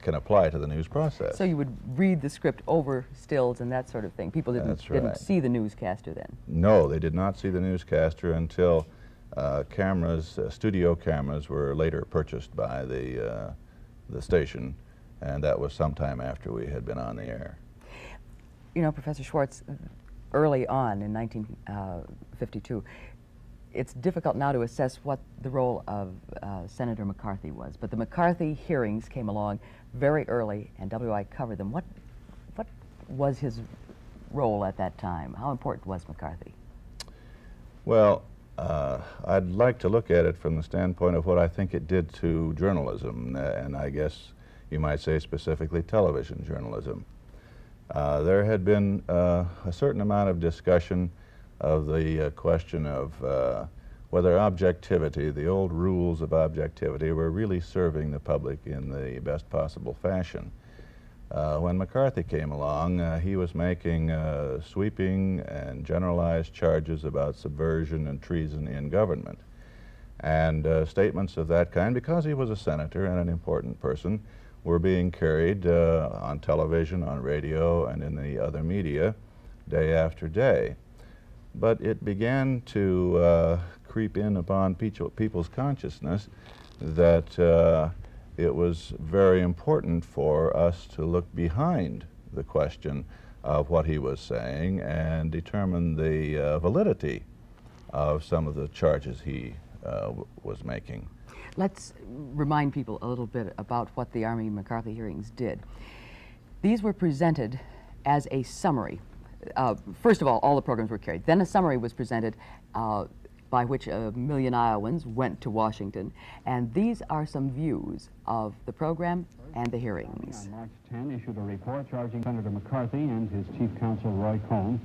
can apply to the news process. So you would read the script over stills and that sort of thing. People didn't see the newscaster then? No, they did not see the newscaster until studio cameras were later purchased by the station, and that was sometime after we had been on the air. You know, Professor Schwartz, early on in 1952, it's difficult now to assess what the role of Senator McCarthy was, but the McCarthy hearings came along very early, and WI covered them. What was his role at that time? How important was McCarthy? Well, I'd like to look at it from the standpoint of what I think it did to journalism, and I guess you might say specifically television journalism. There had been a certain amount of discussion of the question of whether objectivity, the old rules of objectivity, were really serving the public in the best possible fashion. When McCarthy came along, he was making sweeping and generalized charges about subversion and treason in government. And statements of that kind, because he was a senator and an important person, were being carried on television, on radio, and in the other media day after day. But it began to creep in upon people's consciousness that it was very important for us to look behind the question of what he was saying and determine the validity of some of the charges he was making. Let's remind people a little bit about what the Army McCarthy hearings did. These were presented as a summary. First of all the programs were carried. Then a summary was presented by which 1 million Iowans went to Washington. And these are some views of the program and the hearings. On March 10, issued a report charging Senator McCarthy and his chief counsel, Roy Cohn,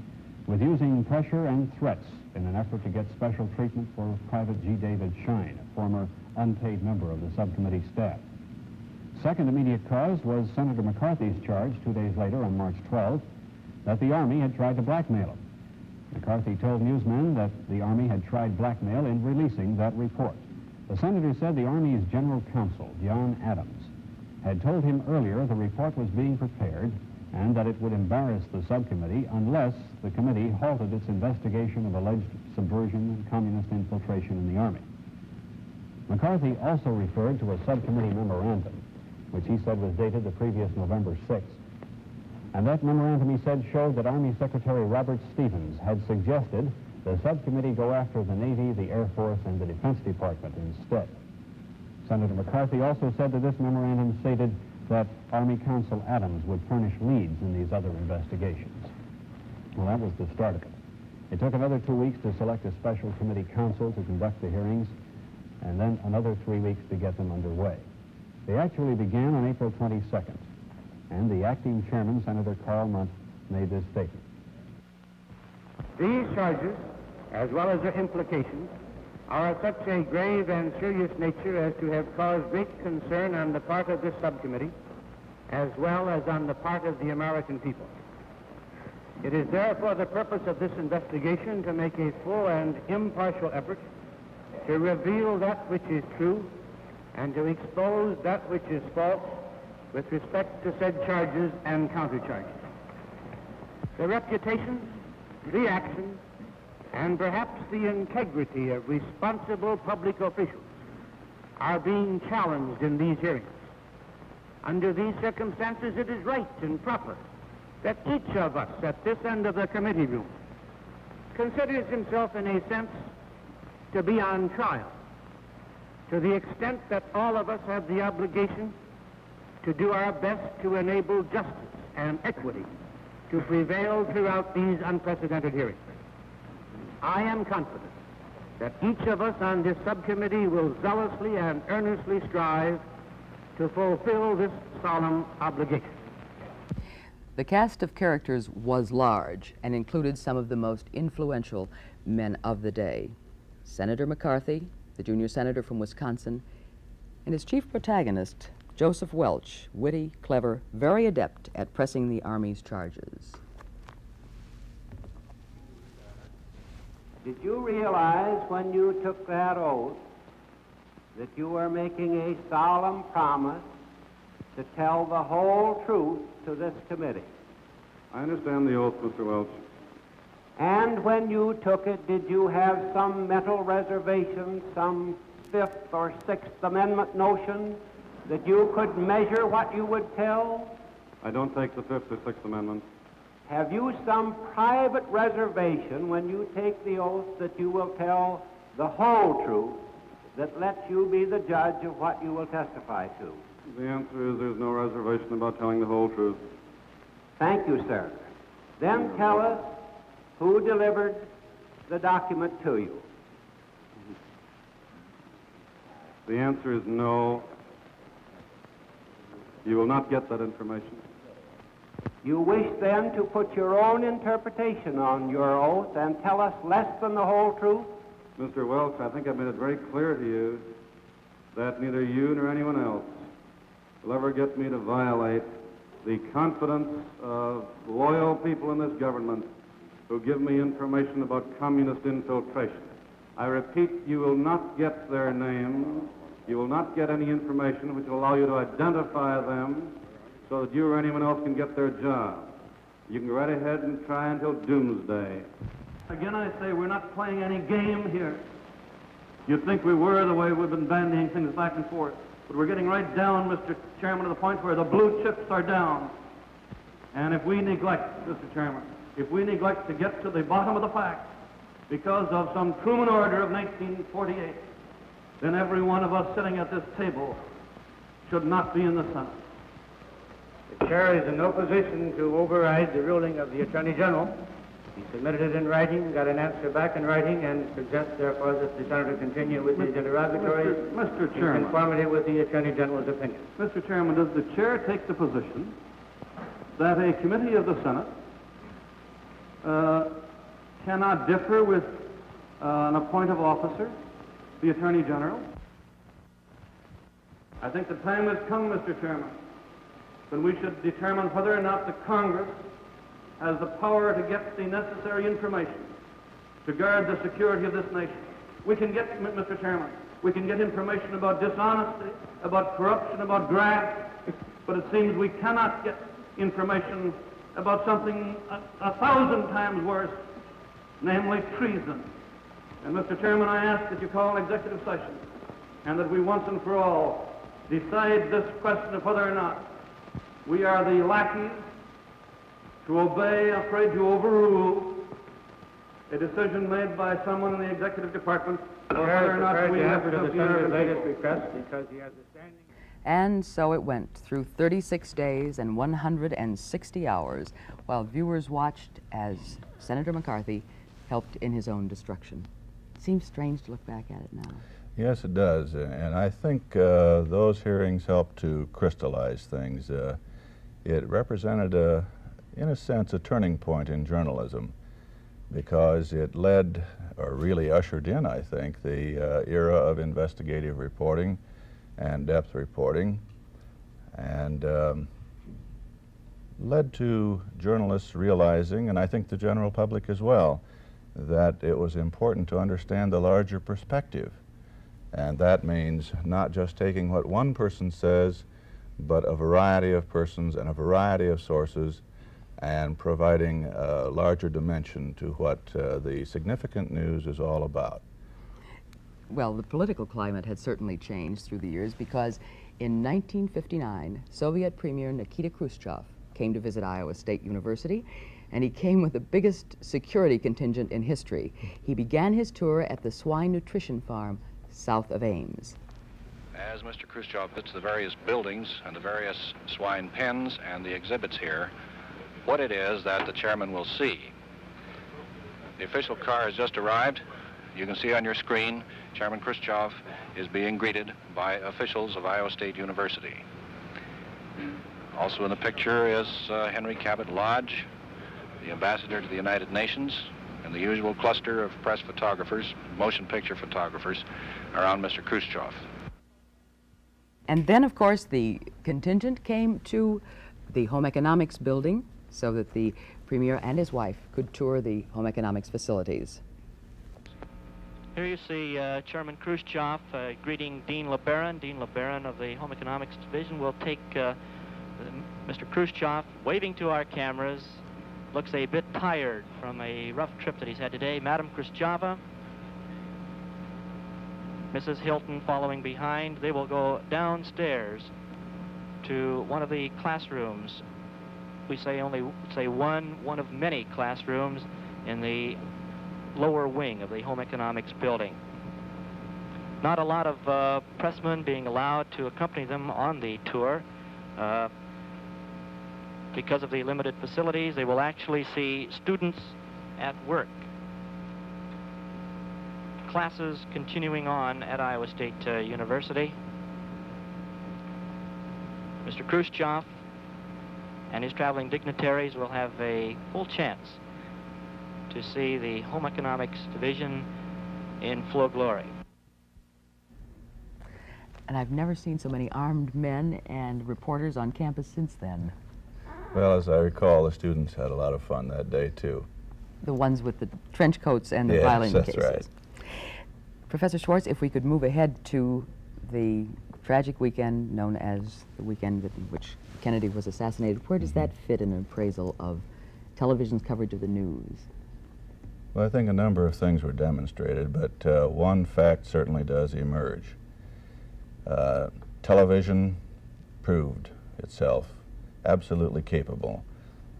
with using pressure and threats in an effort to get special treatment for Private G. David Shine, a former unpaid member of the subcommittee staff. Second immediate cause was Senator McCarthy's charge 2 days later on March 12 that the Army had tried to blackmail him. McCarthy told newsmen that the Army had tried blackmail in releasing that report. The senator said the Army's general counsel, John Adams, had told him earlier the report was being prepared and that it would embarrass the subcommittee unless the committee halted its investigation of alleged subversion and communist infiltration in the Army. McCarthy also referred to a subcommittee memorandum, which he said was dated the previous November 6th. And that memorandum, he said, showed that Army Secretary Robert Stevens had suggested the subcommittee go after the Navy, the Air Force, and the Defense Department instead. Senator McCarthy also said that this memorandum stated that Army Counsel Adams would furnish leads in these other investigations. Well, that was the start of it. It took another 2 weeks to select a special committee counsel to conduct the hearings, and then another 3 weeks to get them underway. They actually began on April 22nd, and the acting chairman, Senator Carl Munt, made this statement. These charges, as well as their implications, are of such a grave and serious nature as to have caused great concern on the part of this subcommittee, as well as on the part of the American people. It is therefore the purpose of this investigation to make a full and impartial effort to reveal that which is true and to expose that which is false with respect to said charges and countercharges. The reputation, the actions, and perhaps the integrity of responsible public officials are being challenged in these hearings. Under these circumstances, it is right and proper that each of us at this end of the committee room considers himself in a sense to be on trial, to the extent that all of us have the obligation to do our best to enable justice and equity to prevail throughout these unprecedented hearings. I am confident that each of us on this subcommittee will zealously and earnestly strive to fulfill this solemn obligation. The cast of characters was large and included some of the most influential men of the day. Senator McCarthy, the junior senator from Wisconsin, and his chief protagonist, Joseph Welch, witty, clever, very adept at pressing the Army's charges. Did you realize when you took that oath that you were making a solemn promise to tell the whole truth to this committee? I understand the oath, Mr. Welch. And when you took it, did you have some mental reservation, some Fifth or Sixth Amendment notion that you could measure what you would tell? I don't take the Fifth or Sixth Amendment. Have you some private reservation when you take the oath that you will tell the whole truth that lets you be the judge of what you will testify to? The answer is there's no reservation about telling the whole truth. Thank you, sir. Then tell us who delivered the document to you. The answer is no. You will not get that information. You wish then to put your own interpretation on your oath and tell us less than the whole truth? Mr. Welch, I think I've made it very clear to you that neither you nor anyone else will ever get me to violate the confidence of loyal people in this government who give me information about communist infiltration. I repeat, you will not get their names. You will not get any information which will allow you to identify them so that you or anyone else can get their job. You can go right ahead and try until doomsday. Again, I say we're not playing any game here. You'd think we were the way we've been bandying things back and forth. But we're getting right down, Mr. Chairman, to the point where the blue chips are down. And if we neglect, Mr. Chairman, if we neglect to get to the bottom of the facts because of some Truman order of 1948, then every one of us sitting at this table should not be in the Senate. The chair is in no position to override the ruling of the Attorney General. He submitted it in writing, got an answer back in writing, and suggests, therefore, that the Senator continue with his interrogatories Mr. in Chairman. conformity with the Attorney General's opinion. Mr. Chairman, does the chair take the position that a committee of the Senate cannot differ with an appointive officer, the Attorney General? I think the time has come, Mr. Chairman, when we should determine whether or not the Congress has the power to get the necessary information to guard the security of this nation. We can get, Mr. Chairman, we can get information about dishonesty, about corruption, about graft, but it seems we cannot get information about something a thousand times worse, namely treason. And Mr. Chairman, I ask that you call an executive session and that we once and for all decide this question of whether or not we are the lackeys to obey, afraid to overrule a decision made by someone in the executive department, or whether or not we have to the Senator's latest request because he has a standing. And so it went through 36 days and 160 hours while viewers watched as Senator McCarthy helped in his own destruction. Seems strange to look back at it now. Yes, it does. And I think those hearings helped to crystallize things. It represented, in a sense, a turning point in journalism because it led, or really ushered in, I think, the era of investigative reporting and depth reporting, and led to journalists realizing, and I think the general public as well, that it was important to understand the larger perspective. And that means not just taking what one person says, but a variety of persons and a variety of sources, and providing a larger dimension to what the significant news is all about. Well, the political climate had certainly changed through the years because in 1959, Soviet Premier Nikita Khrushchev came to visit Iowa State University, and he came with the biggest security contingent in history. He began his tour at the swine nutrition farm south of Ames. As Mr. Khrushchev visits the various buildings and the various swine pens and the exhibits here, what it is that the chairman will see. The official car has just arrived. You can see on your screen, Chairman Khrushchev is being greeted by officials of Iowa State University. Also in the picture is Henry Cabot Lodge, the ambassador to the United Nations, and the usual cluster of press photographers, motion picture photographers, around Mr. Khrushchev. And then, of course, the contingent came to the Home Economics building so that the Premier and his wife could tour the Home Economics facilities. Here you see Chairman Khrushchev greeting Dean LeBaron. Dean LeBaron of the Home Economics Division will take Mr. Khrushchev waving to our cameras. Looks a bit tired from a rough trip that he's had today. Madam Khrushcheva, Mrs. Hilton following behind. They will go downstairs to one of the classrooms. We say one of many classrooms in the lower wing of the Home Economics building. Not a lot of pressmen being allowed to accompany them on the tour. Because of the limited facilities, they will actually see students at work. Classes continuing on at Iowa State University. Mr. Khrushchev and his traveling dignitaries will have a full chance to see the Home Economics Division in full glory. And I've never seen so many armed men and reporters on campus since then. Well, as I recall, the students had a lot of fun that day, too. The ones with the trench coats and the yes, filing that's cases. Right. Professor Schwartz, if we could move ahead to the tragic weekend known as the weekend in which Kennedy was assassinated, where does that fit in an appraisal of television's coverage of the news? Well, I think a number of things were demonstrated, but one fact certainly does emerge. Television proved itself absolutely capable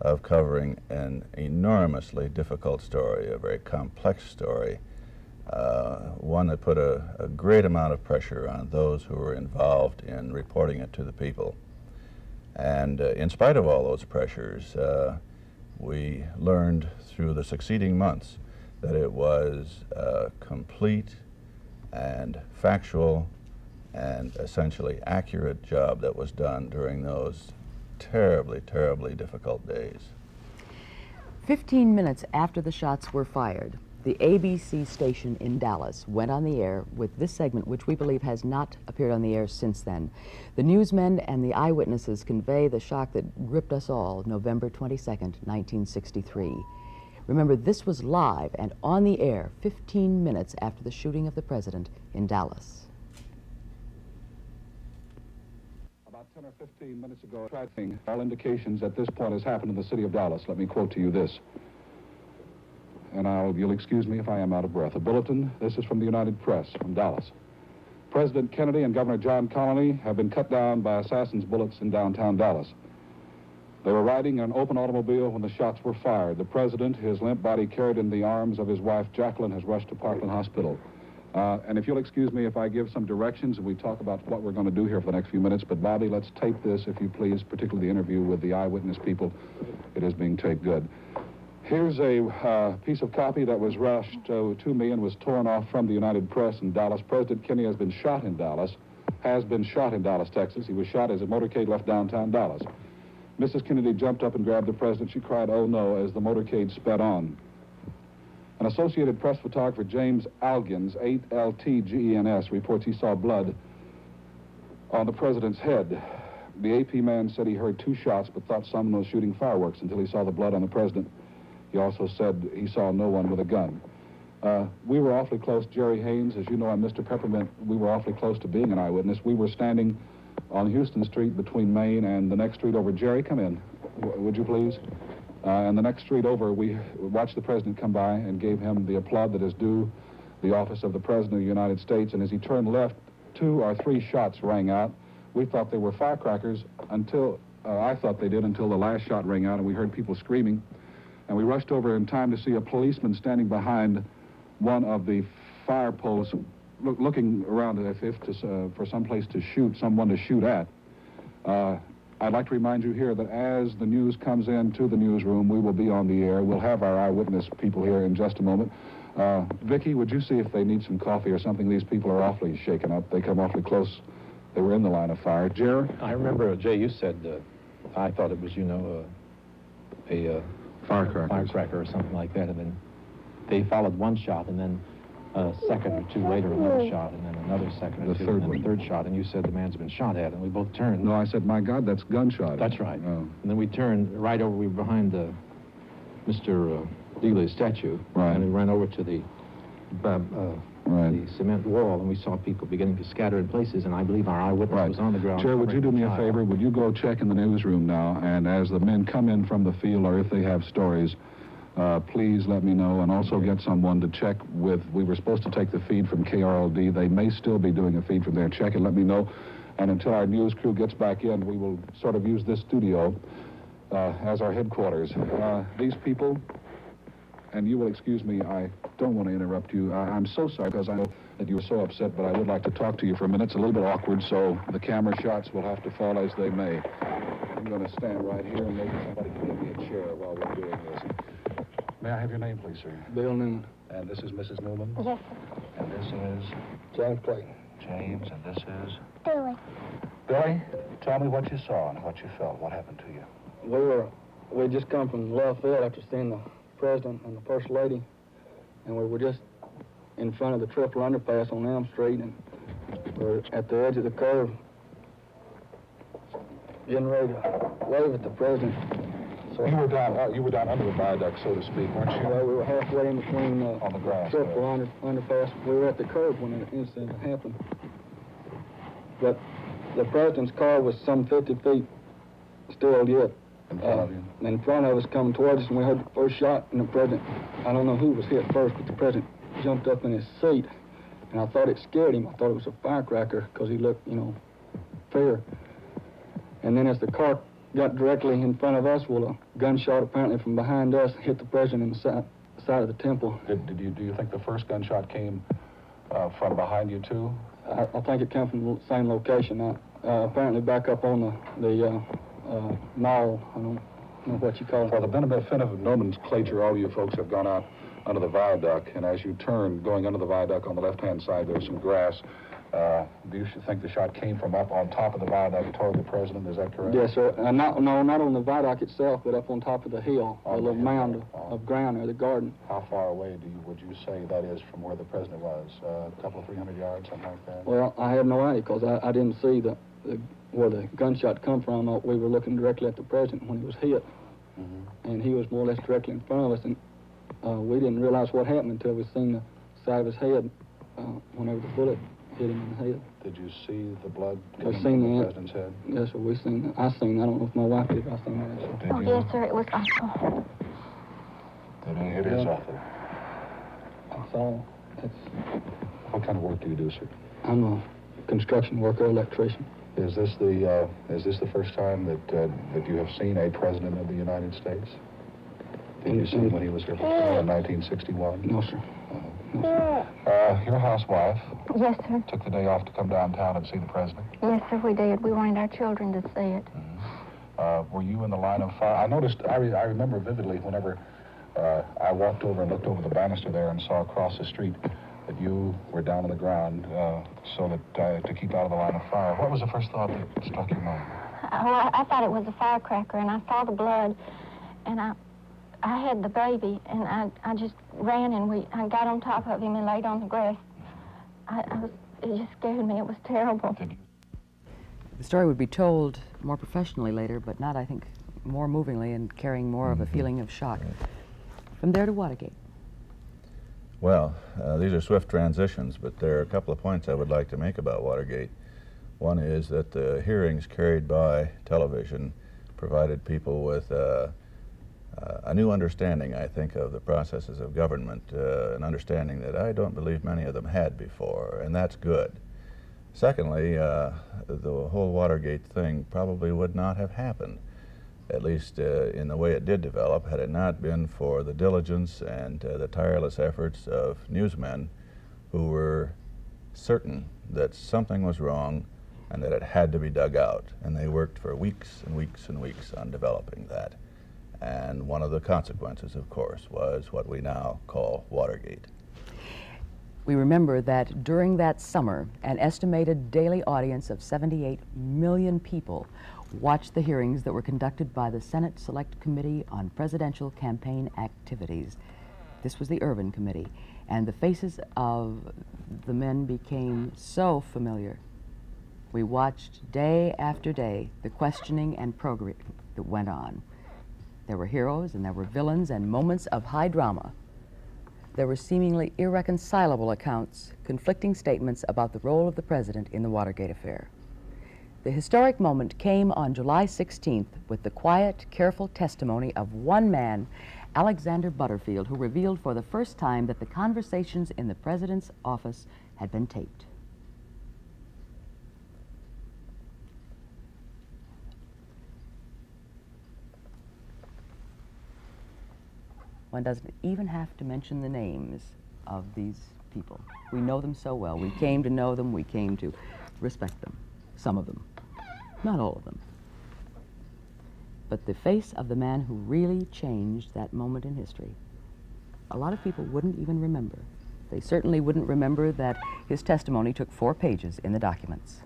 of covering an enormously difficult story, a very complex story, one that put a great amount of pressure on those who were involved in reporting it to the people. And in spite of all those pressures, we learned through the succeeding months that it was a complete and factual and essentially accurate job that was done during those terribly, terribly difficult days. 15 minutes after the shots were fired, the ABC station in Dallas went on the air with this segment, which we believe has not appeared on the air since then. The newsmen and the eyewitnesses convey the shock that gripped us all November 22nd, 1963. Remember, this was live and on the air 15 minutes after the shooting of the president in Dallas. About 10 or 15 minutes ago, all indications at this point has happened in the city of Dallas. Let me quote to you this. And you'll excuse me if I am out of breath. A bulletin, this is from the United Press, from Dallas. President Kennedy and Governor John Connally have been cut down by assassins' bullets in downtown Dallas. They were riding in an open automobile when the shots were fired. The president, his limp body carried in the arms of his wife, Jacqueline, has rushed to Parkland Hospital. And if you'll excuse me if I give some directions and we talk about what we're going to do here for the next few minutes, but Bobby, let's tape this, if you please, particularly the interview with the eyewitness people. It is being taped good. Here's a piece of copy that was rushed to me and was torn off from the United Press in Dallas. President Kennedy has been shot in Dallas, Texas. He was shot as a motorcade left downtown Dallas. Mrs. Kennedy jumped up and grabbed the president. She cried, "Oh no," as the motorcade sped on. An Associated Press photographer, James Algens, A-L-T-G-E-N-S, reports he saw blood on the president's head. The AP man said he heard 2 shots but thought someone was shooting fireworks until he saw the blood on the president. He also said he saw no one with a gun. We were awfully close. Jerry Haynes, as you know, and Mr. Peppermint, we were awfully close to being an eyewitness. We were standing on Houston Street between Main and the next street over. Jerry, come in, would you please? And the next street over, we watched the president come by and gave him the applaud that is due the office of the President of the United States. And as he turned left, 2 or 3 shots rang out. We thought they were firecrackers until, I thought they did until the last shot rang out and we heard people screaming. And we rushed over in time to see a policeman standing behind one of the fire posts, looking around as if for some place to shoot, someone to shoot at. I'd like to remind you here that as the news comes into the newsroom, we will be on the air. We'll have our eyewitness people here in just a moment. Vicki, would you see if they need some coffee or something? These people are awfully shaken up. They come awfully close. They were in the line of fire. Jerry? I remember, Jay, you said, I thought it was, a firecracker or something like that, and then they followed 1 shot, and then a second or 2 later, another shot, and then another second or 2, and then a 3rd shot, and you said the man's been shot at, and we both turned. No, I said, my God, that's gunshot. That's right. Oh. And then we turned right over, we were behind the Mr. Dealey's statue, right. And we ran over to the cement wall, and we saw people beginning to scatter in places, and I believe our eyewitness was on the ground. Jerry, would you do me a favor? Would you go check in the newsroom now, and as the men come in from the field, or if they have stories, please let me know, and also get someone to check with, we were supposed to take the feed from KRLD. They may still be doing a feed from there. Check and let me know. And until our news crew gets back in, we will sort of use this studio as our headquarters. These people, and you will excuse me, I don't want to interrupt you. I'm so sorry because I know that you were so upset, but I would like to talk to you for a minute. It's a little bit awkward, so the camera shots will have to fall as they may. I'm going to stand right here and maybe somebody can give me a chair while we're doing this. May I have your name, please, sir? Bill Newman. And this is Mrs. Newman? Yes. And this is? James Clayton. James, and this is? Billy. Billy, tell me what you saw and what you felt. What happened to you? We just come from left field after seeing the President and the First Lady, and we were just in front of the triple underpass on Elm Street, and we're at the edge of the curve, getting ready to wave at the President. So you were down under the viaduct, so to speak, weren't you? Well, we were halfway in between on the grass, triple underpass. We were at the curve when the incident happened. But the President's car was some 50 feet still yet. In front of you? In front of us coming towards us, and we heard the first shot, and the President, I don't know who was hit first, but the President jumped up in his seat, and I thought it scared him. I thought it was a firecracker because he looked, fear. And then as the car got directly in front of us, well, a gunshot apparently from behind us hit the President in the side of the temple. Do you think the first gunshot came from behind you, too? I think it came from the same location. Apparently back up on the mall, I don't know what you call it. For the benefit of nomenclature, all you folks have gone out under the viaduct, and as you turn, going under the viaduct on the left-hand side, there's some grass. Do you think the shot came from up on top of the viaduct toward the President? Is that correct? Yes, sir. Not on the viaduct itself, but up on top of the hill, a little mound of ground there, the garden. How far away would you say that is from where the President was? A couple of 300 yards, something like that? Well, I have no idea because I didn't see where the gunshot come from. We were looking directly at the President when he was hit, and he was more or less directly in front of us, and we didn't realize what happened until we seen the side of his head whenever the bullet hit him in the head. Did you see the blood coming from the President's head? Yes, sir, we seen that. I seen that. I don't know if my wife did, but I seen that. Oh, yes, sir, it was awful. It is awful. That's all. What kind of work do you do, sir? I'm a construction worker, electrician. Is this the first time that you have seen a President of the United States? Did you see him when he was here before in 1961? No, sir. You're a housewife. Yes, sir. Took the day off to come downtown and see the president. Yes, sir, we did. We wanted our children to see it. Were you in the line of fire? I noticed, I remember vividly whenever I walked over and looked over the banister there and saw across the street that you were down on the ground so that to keep out of the line of fire. What was the first thought that struck your mind? Well, I thought it was a firecracker, and I saw the blood, and I had the baby, and I just ran, and I got on top of him and laid on the grass. It just scared me. It was terrible. The story would be told more professionally later, but not, I think, more movingly and carrying more of a feeling of shock. From there to Watergate. Well, these are swift transitions, but there are a couple of points I would like to make about Watergate. One is that the hearings carried by television provided people with a new understanding, I think, of the processes of government, an understanding that I don't believe many of them had before, and that's good. Secondly, the whole Watergate thing probably would not have happened, at least in the way it did develop, had it not been for the diligence and the tireless efforts of newsmen who were certain that something was wrong and that it had to be dug out. And they worked for weeks and weeks and weeks on developing that. And one of the consequences, of course, was what we now call Watergate. We remember that during that summer, an estimated daily audience of 78 million people watched the hearings that were conducted by the Senate Select Committee on Presidential Campaign Activities. This was the Irvin Committee, and the faces of the men became so familiar. We watched day after day the questioning and programming that went on. There were heroes and there were villains and moments of high drama. There were seemingly irreconcilable accounts, conflicting statements about the role of the president in the Watergate affair. The historic moment came on July 16th with the quiet, careful testimony of one man, Alexander Butterfield, who revealed for the first time that the conversations in the president's office had been taped. One doesn't even have to mention the names of these people. We know them so well. We came to know them. We came to respect them. Some of them. Not all of them. But the face of the man who really changed that moment in history, a lot of people wouldn't even remember. They certainly wouldn't remember that his testimony took 4 pages in the documents.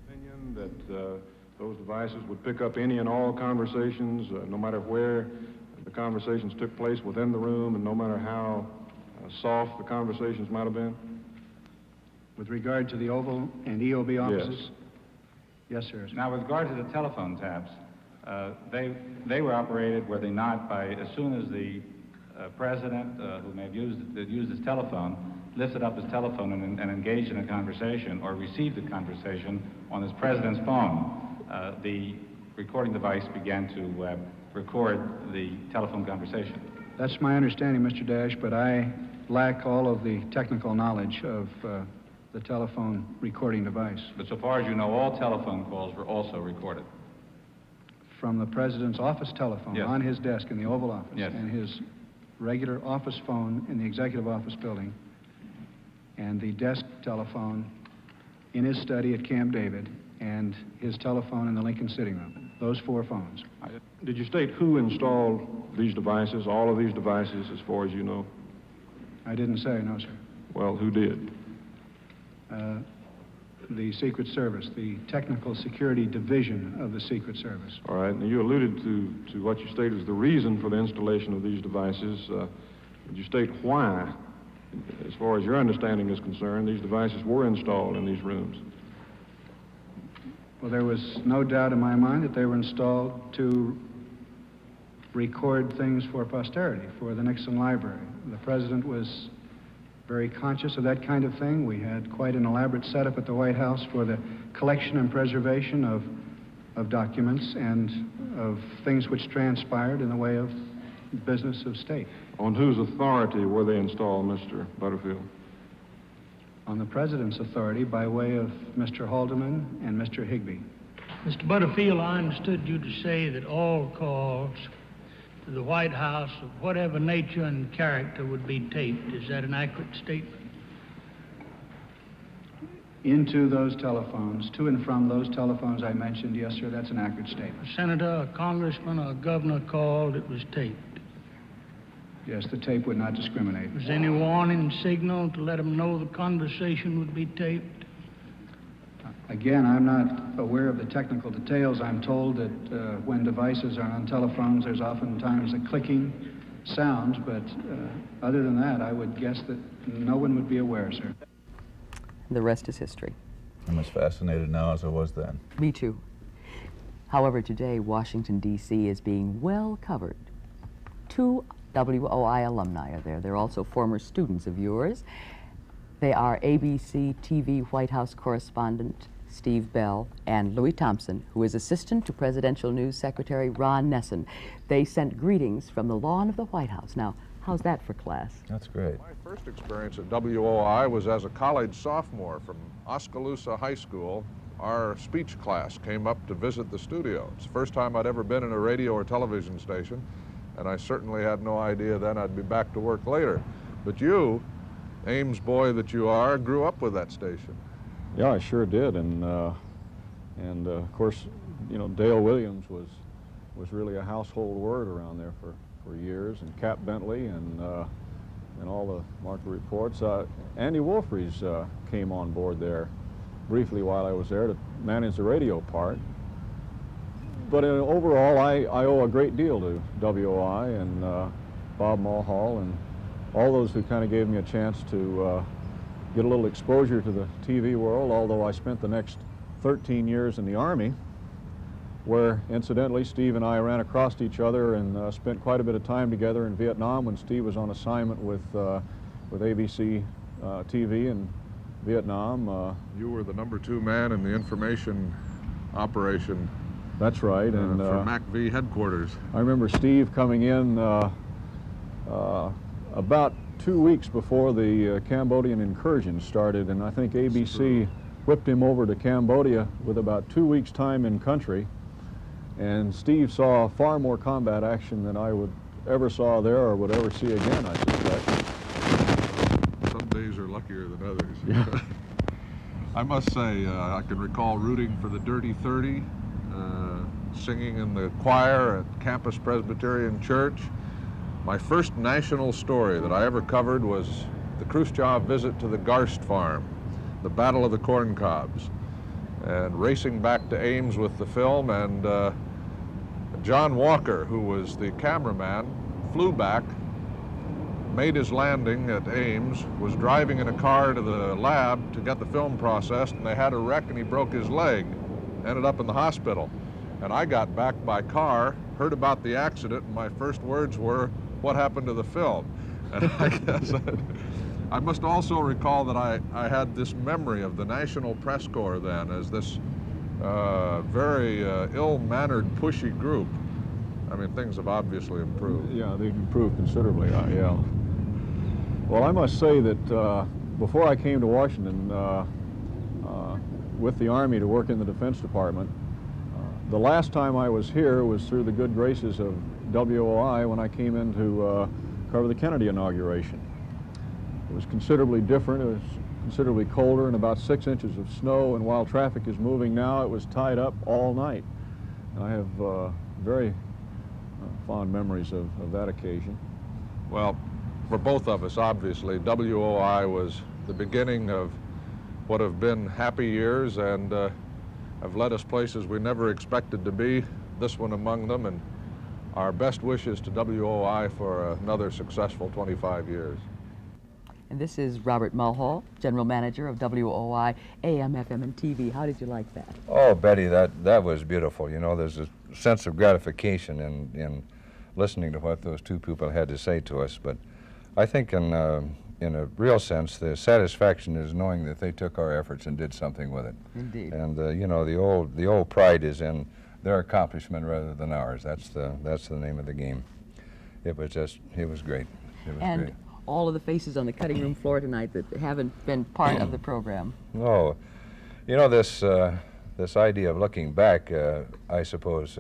Opinion that those devices would pick up any and all conversations, no matter where the conversations took place within the room, and no matter how soft the conversations might have been? With regard to the Oval and EOB offices? Yes. Yes, sir. Now, with regard to the telephone taps, they were operated, were they not, by as soon as the president, who may have used his telephone, lifted up his telephone and engaged in a conversation or received the conversation on his president's phone, the recording device began to record the telephone conversation. That's my understanding, Mr. Dash, but I lack all of the technical knowledge of the telephone recording device. But so far as you know, all telephone calls were also recorded. From the president's office telephone, yes, on his desk in the Oval Office, yes, and his regular office phone in the Executive Office building, and the desk telephone in his study at Camp David, and his telephone in the Lincoln sitting room. Those 4 phones. Did you state who installed these devices, all of these devices, as far as you know? I didn't say, no, sir. Well, who did? The Secret Service, the Technical Security Division of the Secret Service. All right, and you alluded to what you stated as the reason for the installation of these devices. Did you state why, as far as your understanding is concerned, these devices were installed in these rooms? Well, there was no doubt in my mind that they were installed to record things for posterity, for the Nixon Library. The president was very conscious of that kind of thing. We had quite an elaborate setup at the White House for the collection and preservation of documents and of things which transpired in the way of business of state. On whose authority were they installed, Mr. Butterfield? On the president's authority by way of Mr. Haldeman and Mr. Higbee. Mr. Butterfield, I understood you to say that all calls to the White House of whatever nature and character would be taped. Is that an accurate statement? Into those telephones, to and from those telephones I mentioned, yes, sir, that's an accurate statement. A senator, a congressman, or a governor called, it was taped. Yes, the tape would not discriminate. Was any warning signal to let them know the conversation would be taped? Again, I'm not aware of the technical details. I'm told that when devices are on telephones, there's oftentimes a clicking sound, but other than that, I would guess that no one would be aware, sir. The rest is history. I'm as fascinated now as I was then. Me too. However, today, Washington, D.C. is being well covered. 2 WOI alumni are there. They're also former students of yours. They are ABC TV White House correspondent Steve Bell and Louis Thompson, who is assistant to Presidential News Secretary Ron Nesson. They sent greetings from the lawn of the White House. Now, how's that for class? That's great. My first experience at WOI was as a college sophomore from Oskaloosa High School. Our speech class came up to visit the studio. It's the first time I'd ever been in a radio or television station, and I certainly had no idea then I'd be back to work later. But you, Ames boy that you are, grew up with that station. Yeah, I sure did, and of course, you know, Dale Williams was really a household word around there for years, and Cap Bentley and all the market reports. Andy Wolfries came on board there briefly while I was there to manage the radio part. But overall, I owe a great deal to WOI and Bob Mulhall and all those who kind of gave me a chance to get a little exposure to the TV world, although I spent the next 13 years in the Army, where incidentally Steve and I ran across each other and spent quite a bit of time together in Vietnam when Steve was on assignment with ABC TV in Vietnam. You were the #2 man in the information operation. That's right. And for MACV headquarters. I remember Steve coming in about 2 weeks before the Cambodian incursion started, and I think ABC whipped him over to Cambodia with about 2 weeks' time in country. And Steve saw far more combat action than I would ever saw there or would ever see again, I suspect. Some days are luckier than others. Yeah. I must say, I can recall rooting for the Dirty 30, singing in the choir at Campus Presbyterian Church. My first national story that I ever covered was the Khrushchev visit to the Garst farm, the Battle of the Corn Cobs, and racing back to Ames with the film, and John Walker, who was the cameraman, flew back, made his landing at Ames, was driving in a car to the lab to get the film processed, and they had a wreck and he broke his leg, ended up in the hospital. And I got back by car, heard about the accident, and my first words were, "What happened to the film?" And I guess I must also recall that I had this memory of the National Press Corps then as this very ill-mannered, pushy group. I mean, things have obviously improved. Yeah, they've improved considerably, yeah. Well, I must say that before I came to Washington with the Army to work in the Defense Department, the last time I was here was through the good graces of WOI when I came in to cover the Kennedy inauguration. It was considerably different. It was considerably colder and about 6 inches of snow, and while traffic is moving now, it was tied up all night. And I have very fond memories of that occasion. Well, for both of us, obviously, WOI was the beginning of what have been happy years and have led us places we never expected to be, this one among them, and our best wishes to WOI for another successful 25 years. And this is Robert Mulhall, General Manager of WOI AM, FM, and TV. How did you like that? Oh, Betty, that was beautiful. You know, there's a sense of gratification in listening to what those two people had to say to us. But I think in a real sense, the satisfaction is knowing that they took our efforts and did something with it. Indeed. And you know, the old pride is in their accomplishment rather than ours. That's the name of the game. It was great. It was and great. All of the faces on the cutting room floor tonight that haven't been part of the program. Oh, you know, this idea of looking back, I suppose,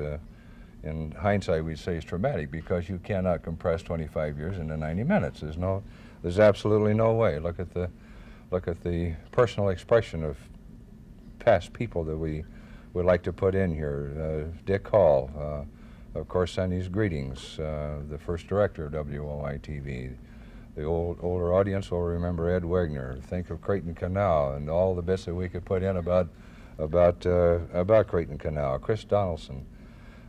in hindsight we'd say is traumatic, because you cannot compress 25 years into 90 minutes. There's absolutely no way. Look at the personal expression of past people that we would like to put in here. Dick Hall, of course, send his greetings, the first director of WOI-TV. The older audience will remember Ed Wegner. Think of Creighton Canal and all the bits that we could put in about Creighton Canal. Chris Donaldson.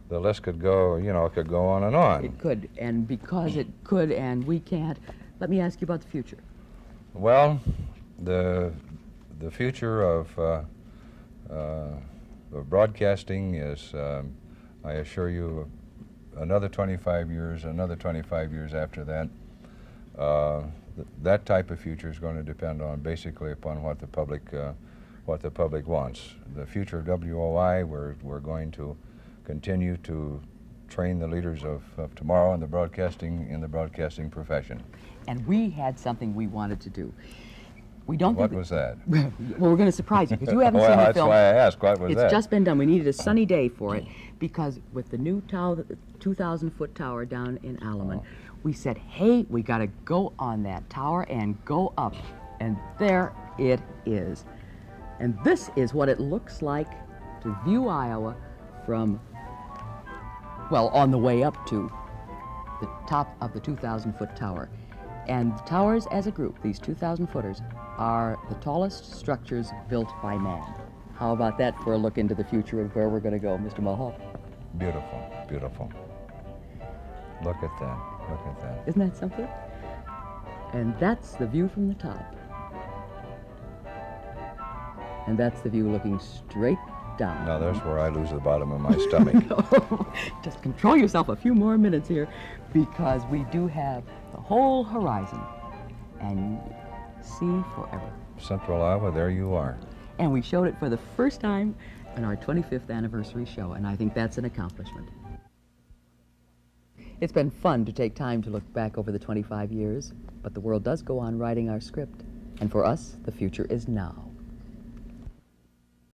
The list could go, it could go on and on. It could, and because it could and we can't, let me ask you about the future. Well, the future of broadcasting is, I assure you, another 25 years, another 25 years after that. That type of future is going to depend on basically upon what the public wants. The future of WOI, we're going to continue to train the leaders of tomorrow in the broadcasting profession. And we had something we wanted to do. What was that? Well, we're going to surprise you, because you haven't well, seen the that's film. Why I asked. What was that? It's just been done. We needed a sunny day for it, because with the new tower, the 2,000-foot tower down in Alaman, we said, hey, we got to go on that tower and go up. And there it is. And this is what it looks like to view Iowa from, well, on the way up to the top of the 2,000-foot tower. And the towers as a group, these 2,000-footers, are the tallest structures built by man. How about that for a look into the future of where we're going to go, Mr. Mulhall? Beautiful, beautiful. Look at that, look at that. Isn't that something? And that's the view from the top. And that's the view looking straight down. Now there's where I lose the bottom of my stomach. Just control yourself a few more minutes here, because we do have the whole horizon and see forever. Central Iowa, there you are. And we showed it for the first time in our 25th anniversary show, and I think that's an accomplishment. It's been fun to take time to look back over the 25 years, but the world does go on writing our script, and for us, the future is now.